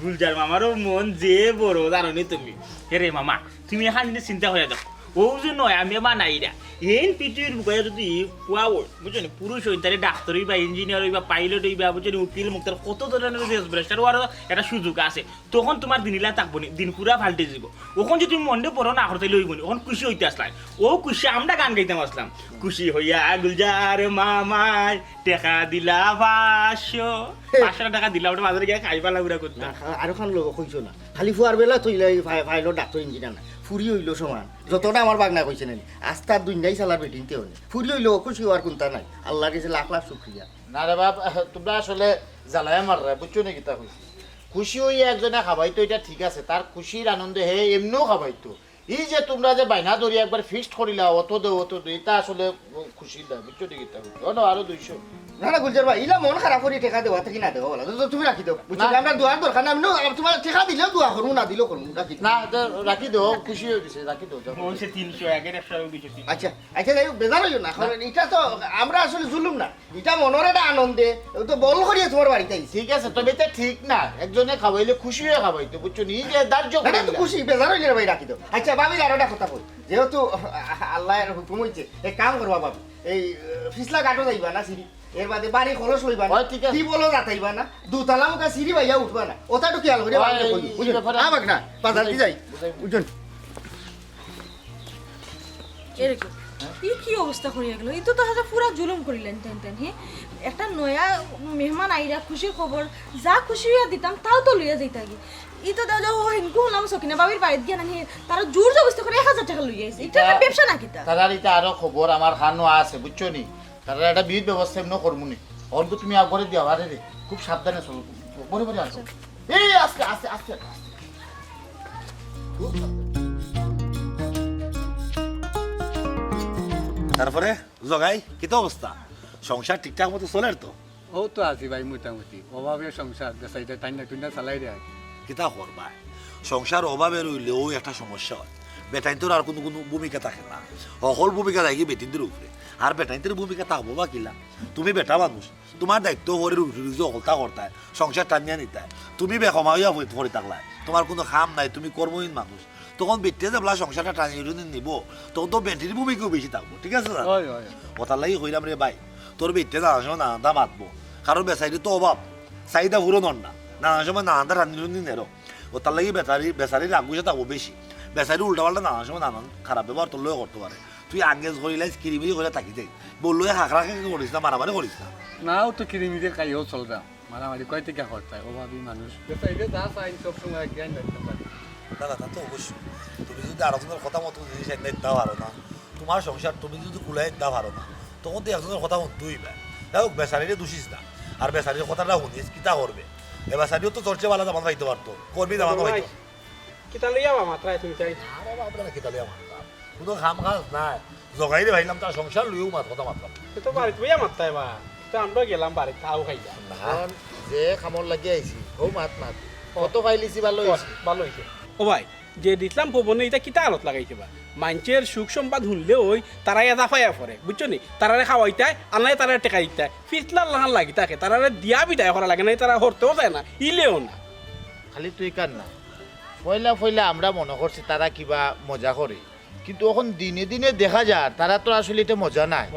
গুলজার মামারও মন যে বড় জানি তুমি রে মামা তুমি এখন চিন্তা করে দেখো ও যে নয় আমি বানাই না এই পৃথিবীর বুকে যদি পুয়া বুঝছো না পুরুষ হই তাহলে ডাক্তার হইবা ইঞ্জিনিয়ার হইবা পাইলট হইবা বুঝছো উকিল মুক্তার কত ধরনের রেসপিরেশন হওয়ার একটা সুযোগ আছে তখন তোমার দিনিলা থাকবো নি দিন পুরা ফাল্টে যাব ওখান যদি তুমি মনে পড়ো না করতে লইব নি ওখান খুশি হইতে আসলাম ও খুশি আমরা গান গাইতাম আসলাম খুশি হইয়া গুলজার মামাই টাকা দিলা 500 টাকা দিলা ওটা বাজারে গিয়ে খাইবা লাগুরা করতাম আর ওখান লোক কইছো না খালি ফুয়ার বেলা তুই ফাইলো ডাক্তার ইঞ্জিনিয়ার না ফুরি হইলো সমান যতটা আমার বাগনা কইছে নানি আস্তার দুনিয়াই চালার বেটিনতে হলে ফুরি হইলো খুশি হওয়ার কোনটা নাই আল্লাহর কাছে লাখ লাখ শুকরিয়া না রে বাপ তোমরা আসলে জ্বালায় মার বুঝছো নাকি তা কইছি খুশি হইয়া একজনে খাবাইতো এটা ঠিক আছে তার খুশির আনন্দে হে এমনিও খাবাইতো এই যে তোমরা যে বাইনা ধরি একবার ফিক্সড করিলা অত দে এটা আসলে খুশি না বুঝছো ঠিক এটা না আরো 200 না না গুলজার ভাই ইলা মন খারাপ করে টেকা দেওয়া থেকে না দেওয়া বলা তো তুমি রাখি দাও বুঝছো আমরা দোয়ার দরকার না আমি তোমার টেকা দিলেও দোয়া করবো না দিলেও করবো রাখি না রাখি দাও খুশি হয়ে গেছে রাখি দাও বলছে 300 আগের 100 200 আচ্ছা আচ্ছা যাই হোক, বেজার হইও না কারণ এটা তো আমরা আসলে জুলুম না, এটা মনের একটা আনন্দে তো বল করিয়ে তোমার বাড়িতে আইছি। ঠিক আছে তবে এটা ঠিক না একজনে খাওয়াইলে খুশি হয়ে খাওয়াইতো বুঝছো নি যে দার্য না, করে না, তো খুশি বেজার হইলে রে ভাই রাখি দাও। আচ্ছা ভাবি আর একটা কথা কই, যেহেতু আল্লাহর হুকুম হইছে এক কাম করবা ভাবি, এই ফিসলা কাটো যাইবা না সিঁড়ি, এর বাদে বাড়ি খরচ লইবা না, হয়, ঠিক আছে। কি বলো যাতাইবা না, দুতলা মুখা সিঁড়ি ভাইয়া উঠবা না, ওটাটো খেয়াল করে হয়, ভাবি কই এই বুঝুন ব্যাপারে- আমাক না বাজার দি যাই বুঝুন। এরকম ই কি অবস্থা করিয়া গেল, ই তো তাহলে পুরা জুলুম করিলেন টেন টেন। হ্যাঁ একটা নয়া মেহমান আইরা খুশির খবর যা খুশি হইয়া দিতাম তাও তো লইয়া যাইতা গি। ই তো দাও যাও হিনকু নাম সকিনা বাবির বাড়িত গিয়া নাহি তারা জোর জবস্তি করে 1000 টাকা লইয়া আইছে। এটা একটা ব্যবসা নাকি তা? তারার এটা আরো খবর আমার খানো আছে বুঝছো নি, তারা একটা বিধ ব্যবস্থা এমন করমুনি অল্প তুমি আগরে দিও আরে রে খুব সাবধানে চলো বলে বলে আসো এই আস্তে আস্তে আস্তে আস্তে। তারপরে জগাই কি তো অবস্থা, সংসার ঠিকঠাক মতো চলে তো? ও তো আছি ভাই মোটামুটি অভাবে সংসার বেসাইটা টাইনা টুইনা চালাই রে কিতা করবা, সংসার অভাবে রইলেও একটা সমস্যা হয়। বেটাইনটোর আর কোনো কোনো ভূমিকা থাকে না, সকল ভূমিকা থাকে বেটিনদের উপরে। আর বেটাইনদের ভূমিকা থাকবো বা কিলা, তুমি বেটা মানুষ, তোমার দায়িত্ব করে অকলতা করতায়, সংসার টানিয়া নিতায়। তুমি বেকমা হইয়া পড়ে থাকলাই, তোমার কোনো কাম নাই, তুমি কর্মহীন মানুষ। তখন বেটে যাবলা সংসারটা টানিয়ে নিব, তখন তো বেটির ভূমিকাও বেশি থাকবো, ঠিক আছে না? হয় হয় কথার লাগি কইলাম রে ভাই, তোর বেটে নানা সময় নানানটা মাতবো, কারণ বেচারি তো অভাব, চাহিদা পুরোনোর না, নানা সময় নানানটা রান্ধি রুন্ধি নেরো। ও তার লাগি বেচারির আগুসে থাকবো বেশি, বেচারি উল্টাপাল্টা নানা সময় নানান খারাপ ব্যবহার তোর লয়ে করতে পারে। তুই আঙ্গেজ করিলাই কিরিমিরি করে থাকি যাই, বললো হাঁকড়া করিস না, মারামারি করিস না। নাও তো কিরিমিরে খাইও চলবা মারামারি কয় থেকে করতায় অভাবী মানুষ বেসাইটা যা চাই সব সময় জ্ঞান রাখতে পারি। না না তা তো অবশ্যই, তুমি যদি আরেকজনের কথা মতো জিনিস এনে দিতে পারো না, তোমার সংসার তুমি যদি কুলাই দিতে পারো না, তখন তো একজনের কথা শুনতেই পায়। যাই হোক বেচারিরে দোষিস না, আর বেচারির কথাটা শুনিস কিতা করবে, এ বেচারিও তো চর্চে ভালো জামান পাইতে পারতো, কর্মী জামান পাইতো। কিতা লইয়া মাত্রায় তুমি চাই আরে বাবরা না কিতা লিয়া মারতাম, কোনো খাম খাস নাই, জগাইরে ভাইলাম তার সংসার লইও মাত কথা মারতাম তো বাড়িতে বইয়া মাত্রায় বা তো আমরা গেলাম বাড়িতে তাও খাইয়া না। যে খামর লাগি আইছি ও মাত মাত কত পাইলিছি ভালো হইছে ভালো হইছে। ও ভাই যে দিতলাম পবনে এটা কিতা আলত লাগাইছে বা মানুষের সুখ সম্বাদ শুনলে ওই তারাই এটা ফাইয়া পড়ে বুঝছো নি, তারারে খাওয়াইতায় আল্লাহ তারা টেকা দিতায় ফিসলার লাহান লাগি তাকে তারারে দিয়া বিদায় করা লাগে না, তারা হরতেও যায় না ইলেও না। খালি তুই কান না পয়লা পয়লা আমরা মনে করছি তারা কিবা মজা করে, কিন্তু এখন দিনে দিনে দেখা যায় তারা তো আসলে এটা মজা নাই,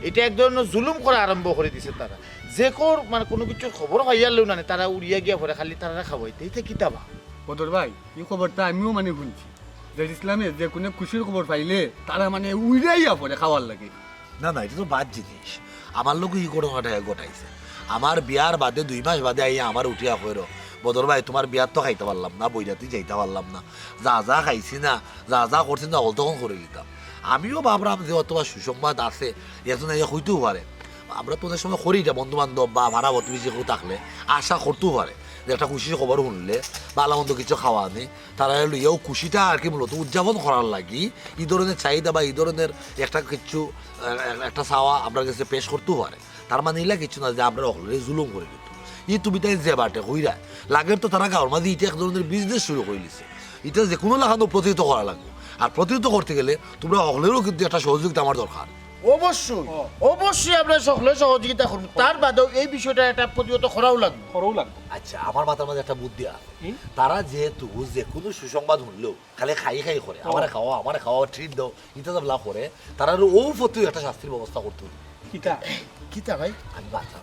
এটা এক ধরনের জুলুম করা আরম্ভ করে দিছে। তারা যে কোর মানে কোনো কিছুর খবর হইয়ালেও না তারা উড়িয়া গিয়া পরে খালি তারা খাওয়াইতে এটা কিতাবা। বদর ভাই এই খবরটা আমিও মানে শুনছি যে ইসলামে যে কোনো খুশির খবর পাইলে তারা মানে উড়াইয়া পড়ে খাওয়ার লাগে। না না এটা তো বাদ জিনিস, আমার লোক ই ঘটনাটা ঘটাইছে। আমার বিয়ার বাদে 2 মাস বাদে আইয়া আমার উঠিয়া কইরো, বদর ভাই তোমার বিয়ার তো খাইতে পারলাম না, বইরাতেই যাইতে পারলাম না, যা যা খাইছি না যা যা করছি না তখন করে দিতাম। আমিও ভাবলাম যে অথবা সুসংবাদ আছে এখন আইয়া হইতেও পারে, আমরা তো অনেক সময় করি এটা বন্ধু বান্ধব বা ভাড়া প্রতিবেশী কেউ থাকলে আশা করতেও পারে যে একটা খুশির খবর শুনলে ভালো মন্দ কিছু খাওয়া নেই, তারা লইয়াও খুশিটা আর কি মূলত উদযাপন করার লাগি এই ধরনের চাহিদা বা এই ধরনের একটা কিছু একটা চাওয়া আপনার কাছে পেশ করতেও পারে। তার মানে ইলা কিছু না যে আমরা অকলে জুলুম করে দিত ই তুমি তাই যে বাটে কইরা লাগের তো তারা গাঁর মাঝে এটা এক ধরনের বিজনেস শুরু করে দিছে, এটা যে কোনো লাগানো প্রতিহিত করা লাগবে। আর প্রতিহিত করতে গেলে তোমরা অকলেরও কিন্তু একটা সহযোগিতা আমার দরকার। অবশ্যই অবশ্যই আমরা সকলে সহযোগিতা করবো, তার বাদেও এই বিষয়টা একটা প্রতিহত করাও লাগবে। খরও লাগবে। আচ্ছা আমার মাথার মাঝে একটা বুদ্ধি আছে, তারা যেহেতু যে কোনো সুসংবাদ শুনলেও খালি খাই খাই করে আমার খাওয়া ট্রিট দাও ইটা লাভ করে, তারা ও প্রতি একটা শাস্তির ব্যবস্থা করতে হবে। কিতা কিতা ভাই আমি বাঁচা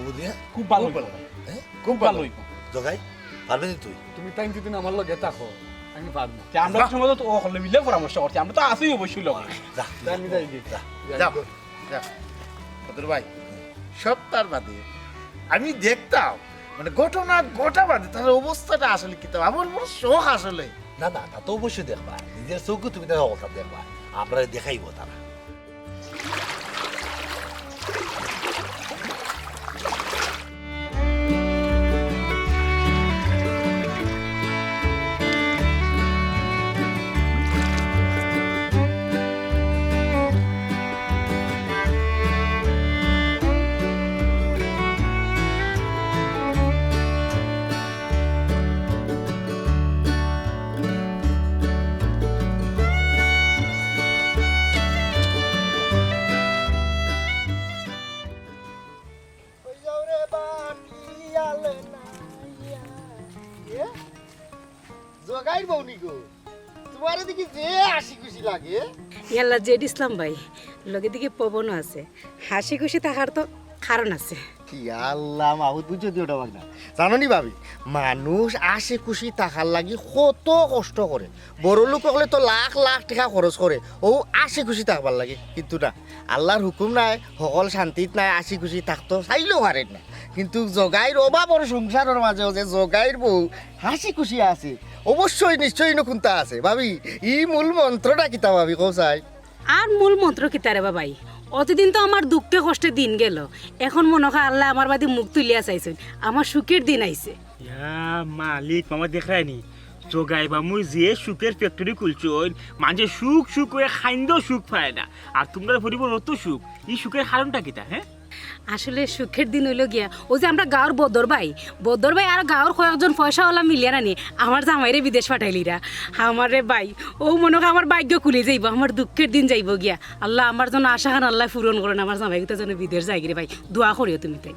বুদ্ধি খুব ভালো খুব ভালো হইব। জগাই পারবে না তুই? তুমি টাইম যদি আমার লগে থাকো আমি পারবো। আমরা সময় তো ও হলে মিলে পরামর্শ করছি, আমরা তো আসি অবশ্যই লগে। যা আমি যাই দিই যাও বদর ভাই সব তার বাদে আমি দেখতাম মানে ঘটনা গোটা বাদে তার অবস্থাটা আসলে কিতাব আমার বড় শখ আসলে। না না তা তো অবশ্যই দেখবা, নিজের চোখে তুমি তার অবস্থা দেখবা, আমরা দেখাইবো তারা। লাগে ইয়াল্লা জেড ইসলাম ভাই লগে দিকে পবনও আছে হাসি খুশি থাকার তো কারণ আছে আল্লাহ মাহুদ বুঝছো দিওটা বাগনা জানো নি ভাবি মানুষ আসে খুশি থাকার লাগি কত কষ্ট করে বড় লোক হলে তো লাখ লাখ টাকা খরচ করে ও আসে খুশি থাকবার লাগে কিন্তু না আল্লাহর হুকুম নাই সকল শান্তিত নাই আসি খুশি থাকতো চাইলেও পারেন না কিন্তু জগাইর অভাবর সংসারের মাঝে যে জগাইর বউ হাসি খুশি আছে অবশ্যই নিশ্চয়ই নকুন্তা আছে ভাবি ই মূল মন্ত্রটা কিতা ভাবি কোসাই আর মূল মন্ত্র কি তারে বাবাই অতদিন তো আমার দুঃখে কষ্টে দিন গেল এখন মনে হয় আল্লাহ আমার বাদে মুখ তুলিয়া চাইছেন আমার সুখের দিন আইছে মালিক মামা দেখ রায়নি জগাই বা মুই যে সুখের ফ্যাক্টরি খুলছই মাঝে সুখ সুখ হয়ে খাইন্দ সুখ পায় না আর তোমরা পরিবার অত সুখ এই সুখের কারণটা কিতা হ্যাঁ আসলে সুখের দিন হইল গিয়া ওই যে আমরা গাঁৱৰ বদর ভাই আর গাঁৱৰ কয়েকজন পয়সাওয়ালা মিলিয়া নানি আমার জামাইরে বিদেশ পাঠাইলিরা আমারে ভাই ও মনে হয় আমার ভাগ্য খুলে যাইব আমার দুঃখের দিন যাইব গিয়া আল্লাহ আমার জন্য আশা খান আল্লাহ পূরণ করেন আমার জামাইটা যেন বিদেশ যাই গিয়ে ভাই দোয়া করিও তুমি তাই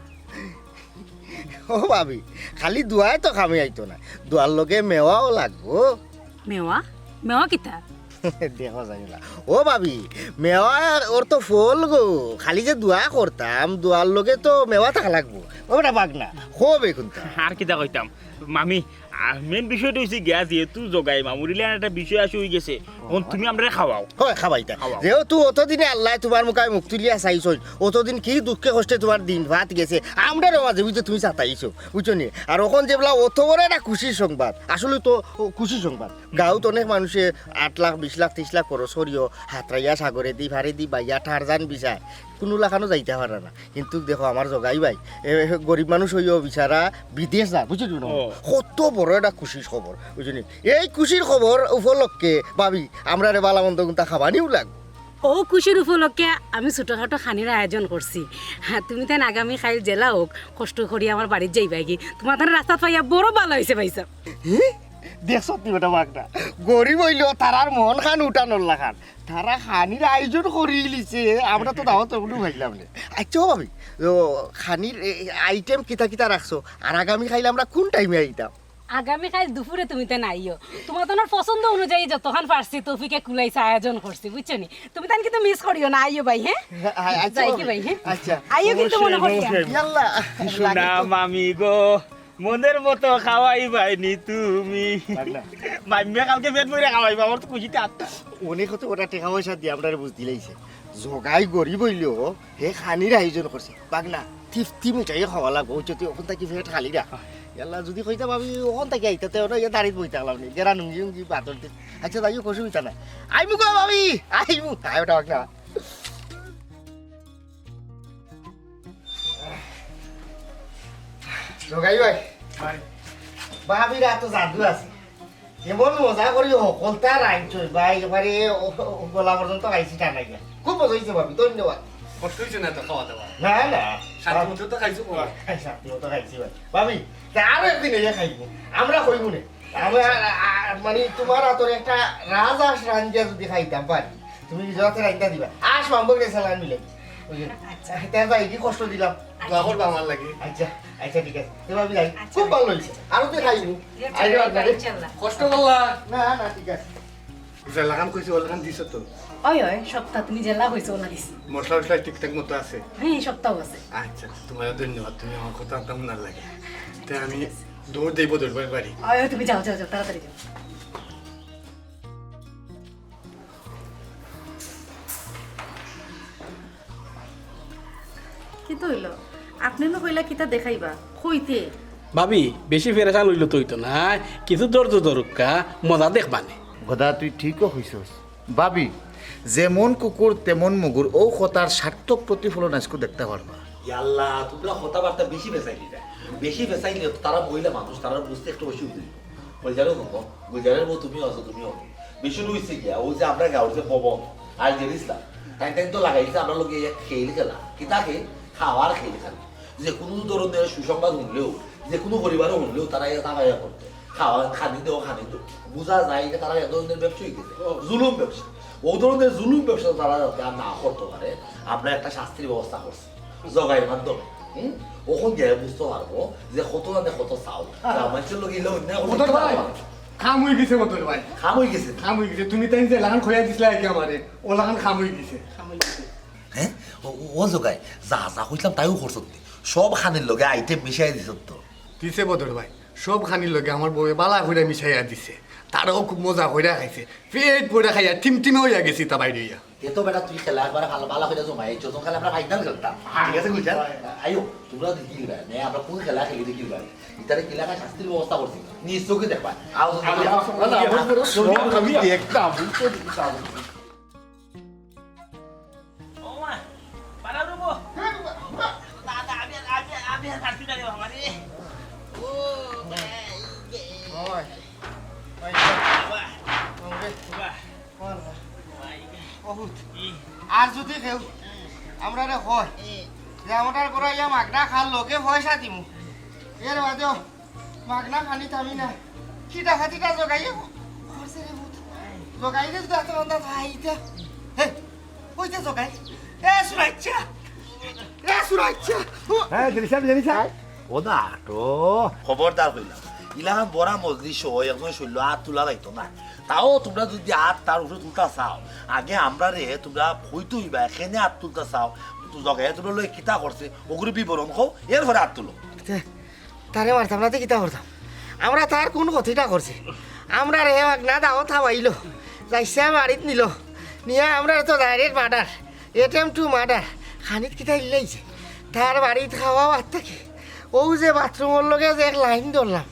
ও ভাবি খালি দোয়াই তো খামি আইতো না দোয়ার লগে মেওয়াও লাগবো মেওয়া মেওয়া কিতা দেখা যায় না ও ভাবি মেওয়া ওর তো ফল গো খালি যে দোয়া করতাম দোয়ার লগে তো মেওয়া থাকা লাগবো ওটা বাগ না খুব এখন আর কিতা কইতাম মামি মেন বিষয়টা হইছে গিয়া যেহেতু জগাই মামুরিলে একটা বিষয় আসে হয়ে গেছে তুমি আমরা খাওয়াও হয় খাবাইতা যেহেতু অতদিনে আল্লাহ তোমার মুখায় মুখ তুলিয়া চাইছই অতদিন কি দুঃখে কষ্টে তোমার দিন ভাত গেছে আমরা মাঝে বুঝতে তুমি চাতাইছো বুঝছো নি আর ওখান যেগুলা অত বড় একটা খুশির সংবাদ আসলে তো খুশির সংবাদ গাঁৱত অনেক মানুষে 8 লাখ 20 লাখ 30 লাখ খরচ করিও হাতরাইয়া সাগরে দি ভারে দি বাইয়া টারজান বিচায় কোনো লাখানো যাইতে পারে না কিন্তু দেখো আমার জগাই ভাই গরিব মানুষ হইও বিচারা বিদেশ যা বুঝলি না কত বড় একটা খুশির খবর বুঝলি এই খুশির খবর উপলক্ষে ভাবি আমরা রে বালামন্দ গুন্তা খাবানিও লাগবে ও খুশির উপলক্ষে আমি ছোটখাটো খানির আয়োজন করছি হ্যাঁ তুমি তাই আগামী খাইল জেলা হোক কষ্ট করি আমার বাড়ির যাইবা কি তোমার তার রাস্তা পাইয়া বড় ভালো হয়েছে পাইছা দেখছ তুমি ওটা বাগনা গরিব হইলেও তারার মন খান উঠানোর লাখান তারা খানির আয়োজন করি লিছে আমরা তো দাওয়াত কোনো ভাইলাম না আচ্ছা ভাবি খানির আইটেম কিতা কিতা রাখছো আর আগামী খাইলে আমরা কোন টাইমে আইতাম আগামী কাল দুপুরে তুমি তো নাইও তোমার তোমার পছন্দ অনুযায়ী যতক্ষণ পারছি তৌফিকে কুলাইছে আয়োজন করছি বুঝছো নি তুমি তান কিন্তু মিস করিও না আইও ভাই হ্যাঁ যাই কি ভাই হ্যাঁ আচ্ছা আইও কিন্তু মনে করিয়া ইয়াল্লা শোনা মামি গো মনের মতো খাওয়াই বাইনি তুমি মামিয়া কালকে পেট ভরে খাওয়াইবা আমার তো খুশিতে আত্মা অনেক হতো ওটা টাকা পয়সা দিয়ে আমরা বুঝ দিলাইছে জগাই গরিব হইলেও হে খানির আয়োজন করছে বাগনা তৃপ্তি মিঠাই খাওয়া লাগবো যদি ওখান থেকে ফেট খালি রা ইয়াল্লা যদি কইতা ভাবি ওখান থেকে আইতাতে ওটা ইয়ে দাঁড়িয়ে বই থাকলাম নি গেরা নুঙ্গি উঙ্গি বাতর দিন আচ্ছা তাইও অসুবিধা নাই আইমু গো ভাবি আইমু আয় ওটা বাগনা জগাই ভাই ভাবিরা তো জাদু আছে এমন মজা করি সকলটা রাইছই বা একেবারে গলা পর্যন্ত খাইছি টানাই গিয়া খুব মজা হয়েছে ভাবি ধন্যবাদ কষ্ট হয়েছে না তো খাওয়া দাওয়া না না শান্তি মতো তো খাইছো শান্তি মতো খাইছি ভাই ভাবি আরো একদিন এসে খাইব আমরা খাইব না মানে তোমার হাতের একটা রাজহাঁস রান্ধিয়া যদি খাইতাম পারি তুমি নিজের রান্ধিয়া দিবা আস মাম্বো গেছে লাইন মিলে আচ্ছা কি কষ্ট দিলাম দোয়া করবা আমার লাগে আচ্ছা আচ্ছা ঠিক আছে এবার যাই খুব ভালো হয়েছে আরো তো খাইব কষ্ট করলা না না ঠিক আছে লাগাম কইছে লাগাম দিছ তো ওই ওই সপ্তাহ তুমি জেলা হইছো না দিছি মশলা মশলা ঠিকঠাক মতো আছে হ্যাঁ সপ্তাহ আছে আচ্ছা তোমার ধন্যবাদ তুমি আমার কথা তেমন না লাগে তাই আমি দৌড় দেব দৌড়বার বাড়ি ওই তুমি যাও যাও যাও তাড়াতাড়ি যাও কি তো হইলো আপনি না কইলা কিতা দেখাইবা কইতে ভাবি বেশি ফেরেশান হইল তো হইতো না কিছু ধৈর্য ধরুকা মজা দেখবানে গদা তুই ঠিকও হইছস ভাবি যেমন কুকুর তেমন মুগুর ও কথার সার্থক প্রতিফলন আজকে দেখতে পারবা ইয়াল্লা তোমরা কথাবার্তা বেশি বেসাইলি না বেশি বেসাইলে তারা মহিলা মানুষ তারা বুঝতে একটু অসুবিধা গুলজারের মতো গুলজারের মতো তুমিও আছো তুমিও বেশি রয়েছে গিয়া ওই যে আমরা গাঁর যে পবন আর যে ইসলাম তাই তাই তো লাগাইছে আমরা লোক খেয়ে খেলা কি তাকে খাওয়ার খেয়ে খেলা যে কোনো ধরনের সুসংবাদ শুনলেও যে কোনো পরিবারও শুনলেও তারা তাকাইয়া করতো খাওয়া খানি দেও বোঝা যায় যে তারা এ ধরনের ব্যবসায়ী গেছে জুলুম ব্যবসা ও ধরনের জুলুম ব্যবসা তারা যাতে আর না করতে পারে আমরা একটা শাস্তির ব্যবস্থা করছি জগাইয়ের মাধ্যমে ওখান গিয়ে বুঝতে পারবো যে কত না কত চাও মানুষের লোক এলে অন্যায় খাম হয়ে গেছে বদর ভাই, খাম হয়ে গেছে খাম হয়ে গেছে। তুমি তাই যে লাগান খোয়া দিছিলা একে আমারে, ও লাগান খাম হয়ে গেছে। হ্যাঁ ও জগাই যা যা কইলাম তাইও করছ সব খানির লগে আইটেম মিশাই দিছ তো দিছে বদর ভাই, সব খানির লগে আমার বউয়ে বালা করে মিশাইয়া দিছে। তারাও খুব মজা করে খাইছে, পেট ভরে খাইয়া টিমটিমে হইয়া গেছি তা বাইরে হইয়া। এতো বেটা তুই খেলা একবার বালা করে জমাই যত খেলা আমরা ফাইনাল খেলতাম, ঠিক আছে বুঝছেন? আইও তোমরা দেখি নে আমরা কোন খেলা খেলি দেখি ভাই, ইতারে খেলা কাজ শাস্তির ব্যবস্থা করছি নিশ্চয়ই দেখবা। আও আমি দেখতাম ও মা পারা রুবো দাদা আমি আর পারছি না রে বাবা রে ও ওই ওই বাবা বাবা বহুত ই আর যদি কেউ আমরা রে হয় যে আমাদের করে ইয়া মাগনা খাল লোকে পয়সা দিমু এর বাদেও মাগনা খানি থামি না কিটা খাতিটা জগাইয়ে খরচে রে বহুত জগাইলে যদি এত বন্ধা ভাইটা হে কইতে জগাই সুরাইচ্ছা সুরাইচ্ছা হ্যাঁ জিনিসা জিনিসা ও না তো খবরদার হইলাম ইলাহান বড়া মজলিস হয় একজন শৈল হাত তোলা যাইতো না। তাও তোমরা যদি হাত তার উপরে তুলতা চাও আগে আমরা রে তোমরা হইতো হইবা এখানে হাত তুলতা চাও জগাই তোমরা লই কিতা করছে ওগুলো বিবরণ কও এরপরে হাত তুলো। তারে মারতাম না কিতা করতাম আমরা তার কোন ক্ষতিটা করছি আমরা রে না দাও থামাইলো যাইছে বাড়িত নিল নিয়ে আমরা তো direct murder attempt to murder খানিত কিতা ইলাইছে তার বাড়িত খাওয়া বাদ থাকে ও যে বাথরুমের লগে যে এক লাইন ধরলাম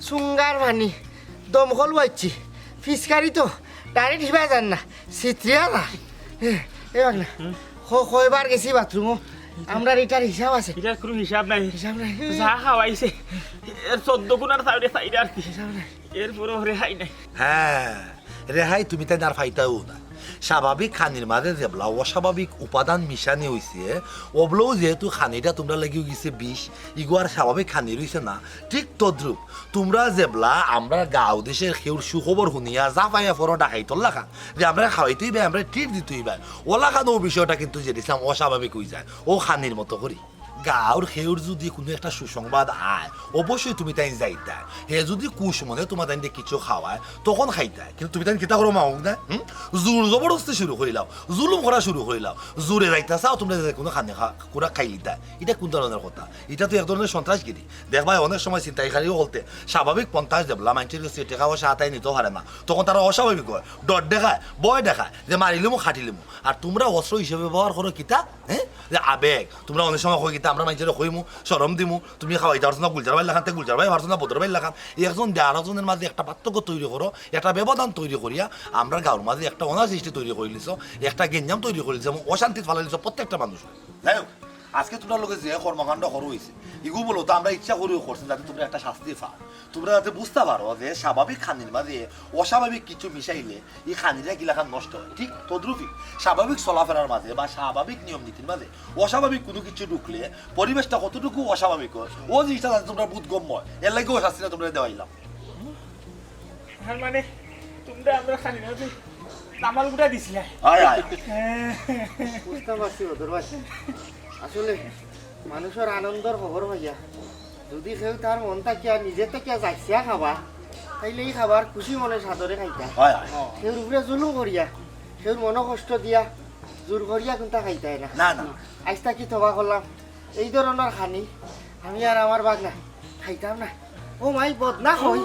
চুঙ্গার পানি দমকল বাইছি ফিসকারি তো ডাইরেক্ট হিবা যান না চিত্রিয়া না এবার না কয়বার গেছি বাথরুমও আমরা এটার হিসাব আছে এটার কোনো হিসাব নাই হিসাব নাই যা খাওয়াইছে এর 14 গুণ আর সাইডে সাইডে আর কি হিসাব নাই এরপরও রেহাই নাই হ্যাঁ রেহাই তুমি তাই আর ফাইতাও না। স্বাভাবিক খানির মাঝে যেবলা অস্বাভাবিক উপাদান মিশানি হয়েছে ওগুলোও যেহেতু খানিটা তোমরা লাগিয়ে গেছে বিষ ইগো আর স্বাভাবিক খানি রয়েছে না ঠিক তদ্রুপ তোমরা যেবলা আমরা গাঁও দেশের সেউর সুখবর শুনিয়া যা পাইয়া ফর ডাকাই তোলা খান যে আমরা খাওয়াইতেই পাই আমরা ট্রিট দিতেই পাই ওলা খান ও বিষয়টা কিন্তু যে দিছিলাম অস্বাভাবিক হয়ে যায় ও খানির মতো করি। গাঁর সেউর যদি কোনো একটা সুসংবাদ আয় অবশ্যই তুমি তাই যাইতা হে যদি কুশ মনে তোমার তাই কিছু খাওয়ায় তখন খাইতায় কিন্তু তুমি তাই কিতা করো মাউক না জোর জবরদস্তি শুরু করিলাও জুলুম করা শুরু করিলাও জোরে যাইতা চাও তোমরা কোনো খানে কুড়া খাই লিতা এটা কোন ধরনের কথা এটা তো এক ধরনের সন্ত্রাসগিরি দেখবা অনেক সময় চিন্তাইকারীও বলতে স্বাভাবিক 50 দেবলা মানুষের কাছে টেকা পয়সা হাতায় নিতে পারে না তখন তারা অস্বাভাবিক হয় ডর দেখায় বয় দেখায় যে মারিলিমো খাটিলিমো আর তোমরা অস্ত্র হিসেবে ব্যবহার করো কিতা হ্যাঁ যে আবেগ তোমরা অনেক সময় কই কিতা আমরা মানুষের কইমু সরম দিমু তুমি খাওয়াইতে পারছো না গুলজার ভাই লাখান গুলজার ভাই পারছো না বদর ভাই লাখান একজন আরেকজনের মাঝে একটা পার্থক্য তৈরি করো একটা ব্যবধান তৈরি করিয়া আমরা গাঁর মাঝে একটা অনাসৃষ্টি তৈরি করে লিছ একটা গেঞ্জাম তৈরি করে লিছ অশান্তি ফালাই লিছ প্রত্যেকটা মানুষ। যাই হোক আজকে তোমরা লোকে যে কর্মকাণ্ড করো হয়েছে এগুলো বলো তো আমরা ইচ্ছা করেও করছি যাতে তোমরা একটা শাস্তি পাও তোমরা যাতে বুঝতে পারো যে স্বাভাবিক খানির মাঝে অস্বাভাবিক কিছু মিশাইলে এই খানিরা গিলাখান নষ্ট হয় ঠিক তদ্রুপি স্বাভাবিক চলাফেরার মাঝে বা স্বাভাবিক নিয়ম নীতির মাঝে অস্বাভাবিক কোনো কিছু ঢুকলে পরিবেশটা কতটুকু অস্বাভাবিক হয় ও জিনিসটা যাতে তোমরা বোধগম্য হয় এর লাগেও শাস্তিটা তোমরা দেওয়াইলাম। মানে তোমরা আমরা খালি না তামাল গুড়া দিছিলে আয় আয় বুঝতে পারছি ওদের ভাই আসলে মানুষের আনন্দের খবর ভাইয়া যদি কেউ তার মন থাকিয়া নিজে থেকে যাইছিয়া খাবা তাইলে এই খাবার খুশি মনে সাদরে খাইতা আয় আয় সেউর উপরে জুলুম করিয়া সেউর মনে কষ্ট দিয়া জোর করিয়া কিন্তু খাইতাই না না না আজ তাকি থবা করলাম এই ধরনের খানি আমি আর আমার বাগনা খাইতাম না ও মাই বদনা হই